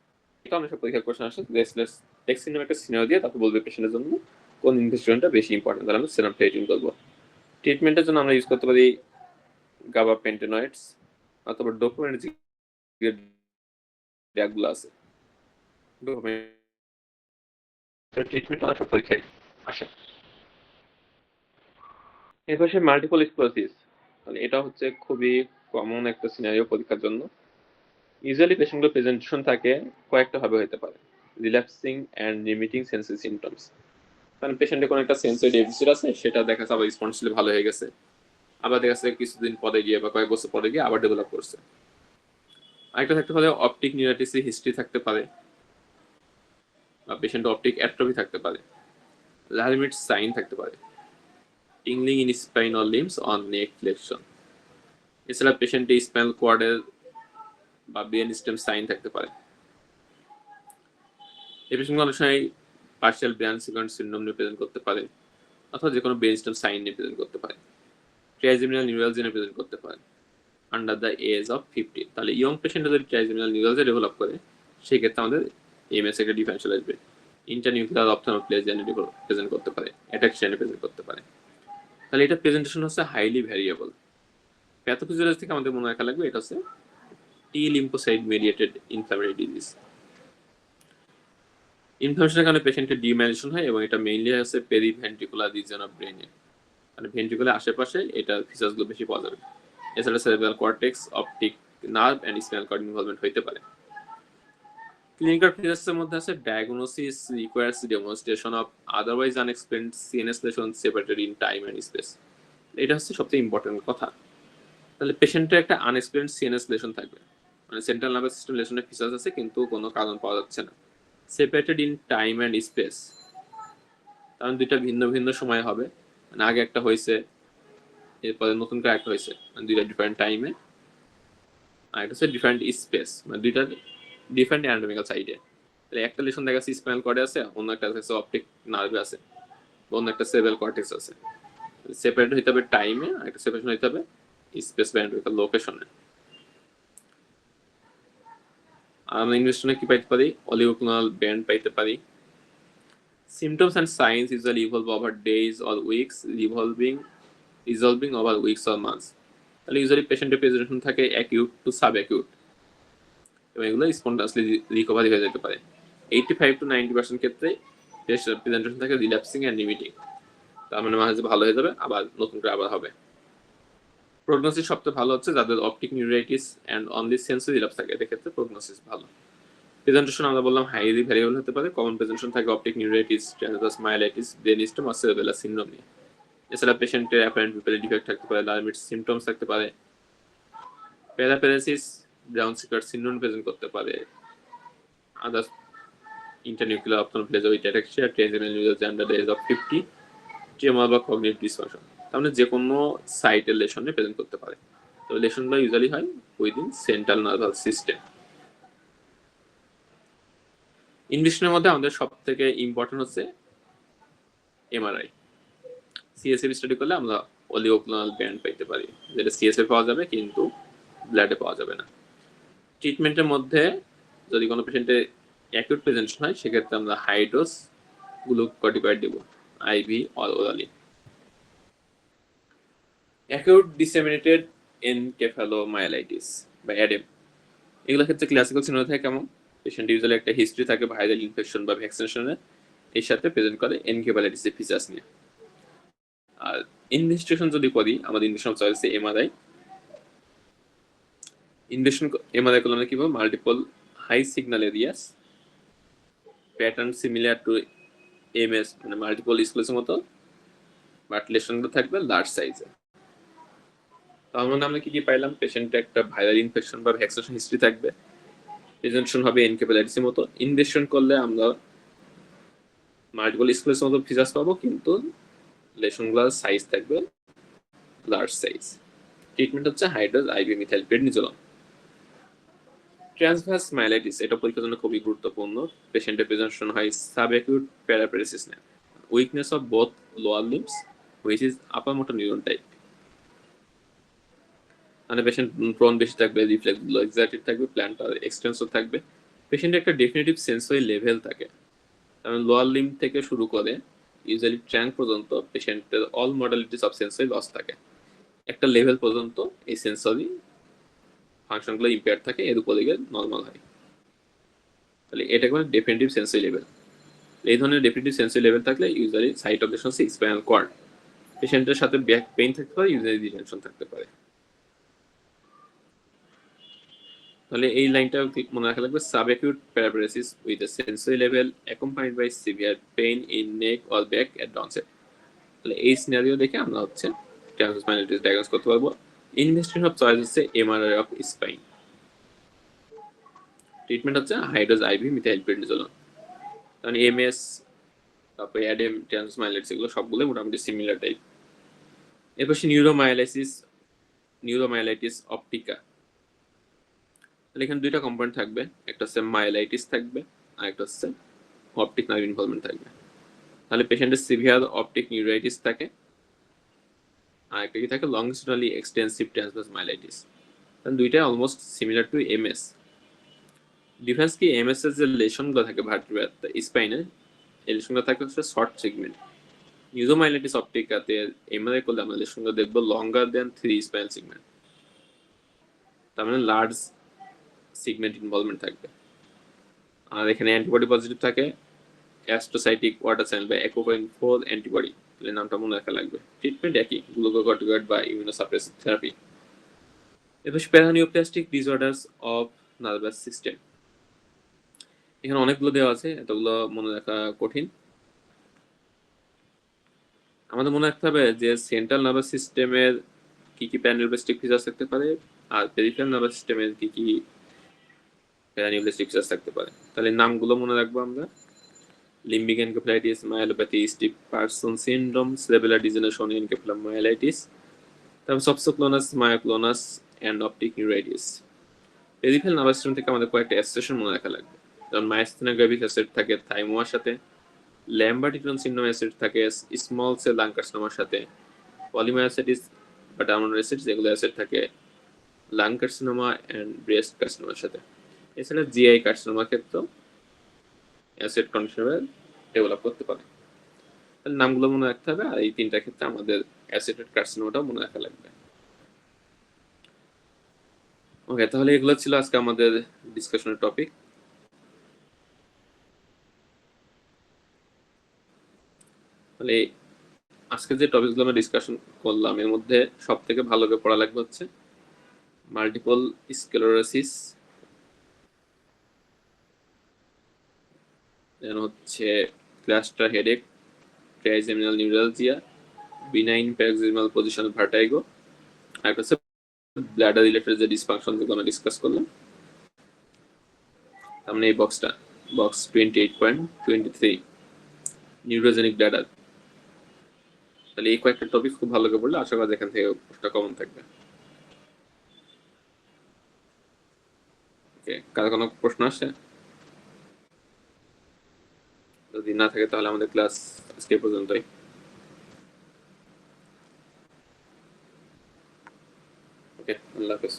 A: এটা অনেক সময় পরীক্ষার কোশ্চেন আসে, রেস্টলেস লেগ সিনড্রোম একটা সিনারিও দিয়ে তারপর বলবে পেশেন্টের জন্য কোন ইনভেস্টিগেশনটা বেশি ইম্পর্টেন্ট, তাহলে আমরা সেরাম ক্রিয়েটিন করব। ট্রিটমেন্টের জন্য আমরা ইউজ করতে পারি গাবাপেন্টেনয়েডস অথবা ডোপামিনার্জিক ড্রাগগুলো আছে। ট্রিটমেন্ট অনেক সময় পরীক্ষায় আসে। এরপর সে মাল্টিপল স্ক্লেরোসিস, মানে এটা হচ্ছে খুবই কমন একটা সিনারিও পরীক্ষার জন্য। ইউজুয়ালি পেশেন্টগুলো প্রেজেন্টেশন থাকে কয়েকটা ভাবে হতে পারে: relapsing and limiting sensory symptoms, মানে পেশেন্টের কোনো একটা সেন্সরি ডেফিসিট আছে, সেটা দেখা যাচ্ছে আবার রেসপন্সিবলি ভালো হয়ে গেছে, আবার দেখা যাচ্ছে কিছুদিন পরে গিয়ে বা কয়েক বছর পরে গিয়ে আবার ডেভেলপ করছে। আরেকটা থাকতে পারে অপটিক নিউরাইটিসি হিস্ট্রি থাকতে পারে, বা পেশেন্ট অপটিক অ্যাট্রফি থাকতে পারে, লারিমিট সাইন থাকতে পারে, tingling in spine or limbs on neck flexion. এছাড়া পেশেন্টের স্পাইনাল কোয়ার্ডের বা ব্রেন স্টেম সাইন থাকতে পারে। এই পেশেন্টগুলো অনেক সময় পার্শিয়াল ব্রেন সিকোয়েন্স সিনড্রোম নিয়ে প্রেজেন্ট করতে পারে, অথবা যে কোনো ব্রেন স্টেম সাইন নিয়ে প্রেজেন্ট করতে পারে। ট্রাইজেমিনাল নিউরালজি নিয়ে প্রেজেন্ট করতে পারে আন্ডার দ্য এজ অফ 50। তাহলে ইয়ং পেশেন্টে যদি ট্রাইজেমিনাল নিউরালজি ডেভেলপ করে, সেক্ষেত্রে আমাদের এমএস একটা ডিফারেন্সিয়াল আসবে। ইন্টারনিউক্লিয়ার অপথ্যালমোপ্লেজিয়া নিয়ে প্রেজেন্ট করতে পারে, অ্যাটাক্সিয়া নিয়ে প্রেজেন্ট করতে পারে। তাহলে এটা প্রেজেন্টেশন হচ্ছে হাইলি ভ্যারিয়েবল। প্যাথোফিজিওলজি থেকে আমাদের মনে রাখা লাগবে এটা হচ্ছে T lymphocyte mediated inflammatory disease. ইনফ্লামেশনের কারণে পেশেন্টের ডিমাইলিনেশন হয় এবং এটা মেইনলি হচ্ছে পেরিভেন্ট্রিকুলার রিজন অফ ব্রেনে, মানে ভেন্ট্রিকুলার আশেপাশে এটা ফিচার্সগুলো বেশি পাওয়া যাবে। এছাড়া cerebral cortex, optic nerve and spinal cord involvement হতে পারে। ক্লিনিক্যাল ফিচার্সের মধ্যে আছে diagnosis requires demonstration of otherwise unexplained CNS lesion separated in time and space. এটা হচ্ছে সবচেয়ে ইম্পর্টেন্ট কথা। তাহলে পেশেন্টের একটা আনএক্সপ্লেইনড সিএনএস লেশন থাকবে, মানে সেন্ট্রাল নার্ভাস সিস্টেম লেশনের ফিচার্স আছে কিন্তু কোনো কারণ পাওয়া যাচ্ছে না। Separated in time and space, কারণ দুইটা ভিন্ন ভিন্ন সময় হবে, মানে আগে একটা হয়েছে এরপরে নতুন করে একটা হয়েছে, মানে দুইটা ডিফারেন্ট টাইমে, আর একটা হচ্ছে ডিফারেন্ট স্পেস, মানে দুইটা ডিফারেন্ট অ্যানাটমিক্যাল সাইডে। তাহলে একটা লেশন দেখা যাচ্ছে স্পাইনাল কর্ডে আছে, অন্য একটা হচ্ছে অপটিক নার্ভে আছে, অন্য একটা সেরেব্রাল কর্টেক্স আছে। সেপারেট হইতে হবে টাইমে, আর একটা সেপারেশন হইতে হবে স্পেস বা অ্যানাটমিক্যাল লোকেশনে। আর আমরা ইনভেস্টনে কি পাইতে পারি? অলিগোক্লোনাল ব্যান্ড পাইতে পারি। Symptoms and science usually evolve over days or weeks, revolving resolving over weeks or months. তাহলে ইউজুয়ালি পেশেন্টের প্রেজেন্টেশন থাকে অ্যাকিউট টু সাব অ্যাকিউট এবং এগুলো স্পন্টাসলি রিকভারি হয়ে যেতে পারে। 85-90% ক্ষেত্রে প্রেজেন্টেশন থাকে রিল্যাপসিং অ্যান্ড রিমিটিং, তার মানে মাঝে ভালো হয়ে যাবে আবার নতুন করে আবার হবে। প্রগনোসিস সবচেয়ে ভালো হচ্ছে যাদের optic neuritis and only sensory relapse থাকে, এক্ষেত্রে প্রগনোসিস ভালো। প্রেজেন্টেশন আমরা বললাম হাইলি ভ্যারিয়েবল হতে পারে। কমন প্রেজেন্টেশন থাকে optic neuritis, transverse myelitis, brain stem আর সেরেবেলার সিনড্রোম নিয়ে। এছাড়া পেশেন্টের অ্যাপারেন্ট পিউপিল ডিফেক্ট থাকতে পারে, লার্মিট সিমটমস থাকতে পারে, paraparesis, Brown Sequard syndrome present করতে পারে, others internuclear ophthalmoplegia ataxia, transmitter neural under the age of 50, tremor বা কগনিটিভ ডিসফাংশন। তার মানে যে কোনো সাইটের লেশনে প্রেজেন্ট করতে পারে। তো লেশনগুলো ইউজুয়ালি হয় উইদিন সেন্ট্রাল নার্ভাস সিস্টেম। ইনভেস্টিগেশনের মধ্যে আমাদের সব থেকে ইম্পর্টেন্ট হচ্ছে এমআরআই। সিএসএফ স্টাডি করলে আমরা অলিগোক্লোনাল ব্যান্ড পাইতে পারি, যেটা সিএসএফ পাওয়া যাবে কিন্তু ব্লাডে পাওয়া যাবে না। ট্রিটমেন্টের মধ্যে যদি কোনো পেশেন্টের অ্যাকিউট প্রেজেন্টেশন হয় সেক্ষেত্রে আমরা হাই ডোজ গ্লুকোকর্টিকয়েড দেব, IV or orally. Acute disseminated encephalomyelitis বা অ্যাডেম, এগুলোর ক্ষেত্রে ক্লাসিক্যাল সিনারিও থাকে কেমন? পেশেন্ট ইউজুয়ালি একটা হিস্ট্রি থাকে ভাইরাল ইনফেকশন বা ভ্যাকসিনেশনের, এর সাথে প্রেজেন্ট করে এনকেফালাইটিসের ফিচার্স নিয়ে। আর ইনভেস্টিগেশন যদি করি, আমাদের investigation choice MRI. Investigation MRI করলে আমরা কি পাবো? Multiple high signal areas, pattern similar to MS, মানে মাল্টিপল স্কুলের মতো, বাট লেশনগুলো থাকবে লার্জ সাইজে। তার মানে আমরা কি কি পাইলাম? পেশেন্টের একটা ভাইরাল ইনফেকশন বা ভ্যাকসিনেশন হিস্ট্রি থাকবে, প্রেজেন্টেশন হবে এনকেফালাইটিসের মতো। ইনভেস্টিগেশন করলে আমরা মাল্টিপল স্কুলের মতো ফিচার্স পাবো, কিন্তু লেশনগুলোর সাইজ থাকবে লার্জ সাইজ। ট্রিটমেন্ট হচ্ছে high dose IV methyl prednisolone. Transverse myelitis, এটা পরীক্ষার জন্য খুবই গুরুত্বপূর্ণ। পেশেন্টের প্রেজেন্টেশন হয় সাবঅ্যাকিউট প্যারাপ্যারাসিস নিয়ে, weakness of both lower limbs which is upper motor neuron type. মানে পেশেন্ট প্রন বেশি থাকবে, রিফ্লেক্স গুলো এক্সাইটেড থাকবে, প্ল্যান্টার এক্সটেনসর থাকবে। পেশেন্টের একটা ডেফিনেটিভ সেন্সরি লেভেল থাকে, কারণ লোয়ার লিম্ব থেকে শুরু করে ইউজুয়ালি ট্র্যাঙ্ক পর্যন্ত পেশেন্টের all modalities of sensory loss থাকে। একটা লেভেল পর্যন্ত এই সেন্সরি ফাংশনগুলো ইম্পেয়ার থাকে, এর উপরে গিয়ে নর্মাল হয়। তাহলে এটা কোনো ডেফিনেটিভ সেন্সরি লেভেল। এই ধরনের ডেফিনেটিভ সেন্সরি লেভেল থাকলে usually site of lesion spinal cord. পেশেন্টের সাথে ব্যাক পেইন থাকতে পারে, ইউজুয়ালি ডিটেনশন থাকতে পারে। তাহলে এই লাইনটা মনে রাখা লাগবে, subacute paraparesis with a sensory level accompanied by severe pain in neck or back at onset. তাহলে এই সিনারিও দেখে আমরা হচ্ছে ট্রান্সভার্স মাইলাইটিস ডায়াগনোস করতে পারবো। ইনভেস্টিগেশন অফ চয়েস হচ্ছে এমআরআই অফ স্পাইন। ট্রিটমেন্ট হচ্ছে হাই ডোজ আইভি মিথাইল প্রেডনিজোলন। কারণ এমএস, তারপরে অ্যাডেম, ট্রান্সভার্স মাইলাইটিস এগুলো সবগুলো মোটামুটি সিমিলার টাইপ। এরপর নিউরোমাইলাইটিস অপটিকা। তাহলে এখানে দুইটা কম্পোনেন্ট থাকবে, একটা হচ্ছে মাইলাইটিস থাকবে আর একটা হচ্ছে অপটিক নার্ভ ইনভলভমেন্ট থাকবে। তাহলে পেশেন্টের সিভিয়ার অপটিক নিউরাইটিস থাকে, আর একটা কি থাকে লংজিটুডালি এক্সটেন্সিভ ট্রান্সভার্স মাইলাইটিস। তাহলে দুইটাই almost similar to MS. Difference কি, এমএস এর যে লেশনগুলো থাকে ভার্টিব্রাল স্পাইনে, এই লেশনগুলো থাকে হচ্ছে শর্ট সেগমেন্ট। নিউরোমাইলাইটিস অপটিকাতে এমআরআই করলে আমরা লেশনগুলো দেখবো লঙ্গার দেন 3 স্পাইনাল সেগমেন্ট, তার মানে লার্জ সেগমেন্ট ইনভলভমেন্ট থাকবে। আর এখানে অ্যান্টিবডি পজিটিভ থাকে, অ্যাস্ট্রোসাইটিক ওয়াটার চ্যানেল বা একোপয়েন্ট 4 অ্যান্টিবডি, তাহলে নামটা মনে রাখা লাগবে। ট্রিটমেন্ট একই, গ্লুকোকর্টিকয়েড বা ইমিউনোসাপ্রেসিভ থেরাপি। এবার paraneoplastic disorders of nervous system, এখানে অনেকগুলো দেওয়া আছে, এতগুলো মনে রাখা কঠিন। আমাদের মনে রাখতে হবে যে সেন্ট্রাল নার্ভাস সিস্টেমের কি কি প্যারানিওপ্লাস্টিক ফিচার্স থাকতে পারে, আর পেরিফেরাল নার্ভাস সিস্টেমের কি কি প্যারানিওপ্লাস্টিক ফিচার্স থাকতে পারে। তাহলে নামগুলো মনে রাখবো আমরা: limbic encephalitis, myelopathy, stiff person syndrome, cerebellar degeneration, encephalomyelitis, তারপর opsoclonus, myoclonus and optic neuritis. Peripheral nervous system থেকে আমাদের কয়েকটা অ্যাসোসিয়েশন মনে রাখা লাগবে, যেমন মাইস্থেনিয়া গ্রেভিস অ্যাসিড থাকে থাইমোয়ার সাথে, ল্যাম্বার্ট-ইটন সিনড্রোম অ্যাসিড থাকে স্মল সেল লাং কার্সিনোমার সাথে, পলিমায়োসাইটিস বা ডার্মোনার অ্যাসিড, যেগুলো অ্যাসিড থাকে লাং কার্সিনোমা এন্ড ব্রেস্ট কার্সিনোমার সাথে। এছাড়া জিআই কার্সিনোমার ক্ষেত্রেও অ্যাসিড কন্ডিশনার ডেভেলপ করতে পারে। তাহলে নামগুলো মনে রাখতে হবে, আর এই তিনটা ক্ষেত্রে আমাদের অ্যাসিডেড কার্সিনোমাটাও মনে রাখা লাগবে। ওকে, তাহলে এগুলো ছিল আজকে আমাদের ডিসকাশনের টপিক। তাহলে আজকে যে টপিকগুলো আমরা ডিসকাশন করলাম এর মধ্যে সব থেকে ভালো করে পড়া লাগবে হচ্ছে মাল্টিপল স্ক্লেরোসিস, দেন হচ্ছে cluster headache, trigeminal neuralgia, benign paroxysmal positional vertigo, আর একটা হচ্ছে ব্ল্যাডার রিলেটেড যে ডিসফাংশন যেগুলো আমরা ডিসকাস করলাম। তার এই বক্স 28.23 নিউরোজেনিক ব্ল্যাডার। তাহলে এই কয়েকটা টপিক খুব ভালো করে পড়লে আশা করা যায় এখান থেকে প্রশ্নটা কমন থাকবে। ওকে, কার কোনো প্রশ্ন আসছে? যদি না থাকে তাহলে আমাদের ক্লাস আজকে পর্যন্তই। ওকে, আল্লাহ হাফেজ।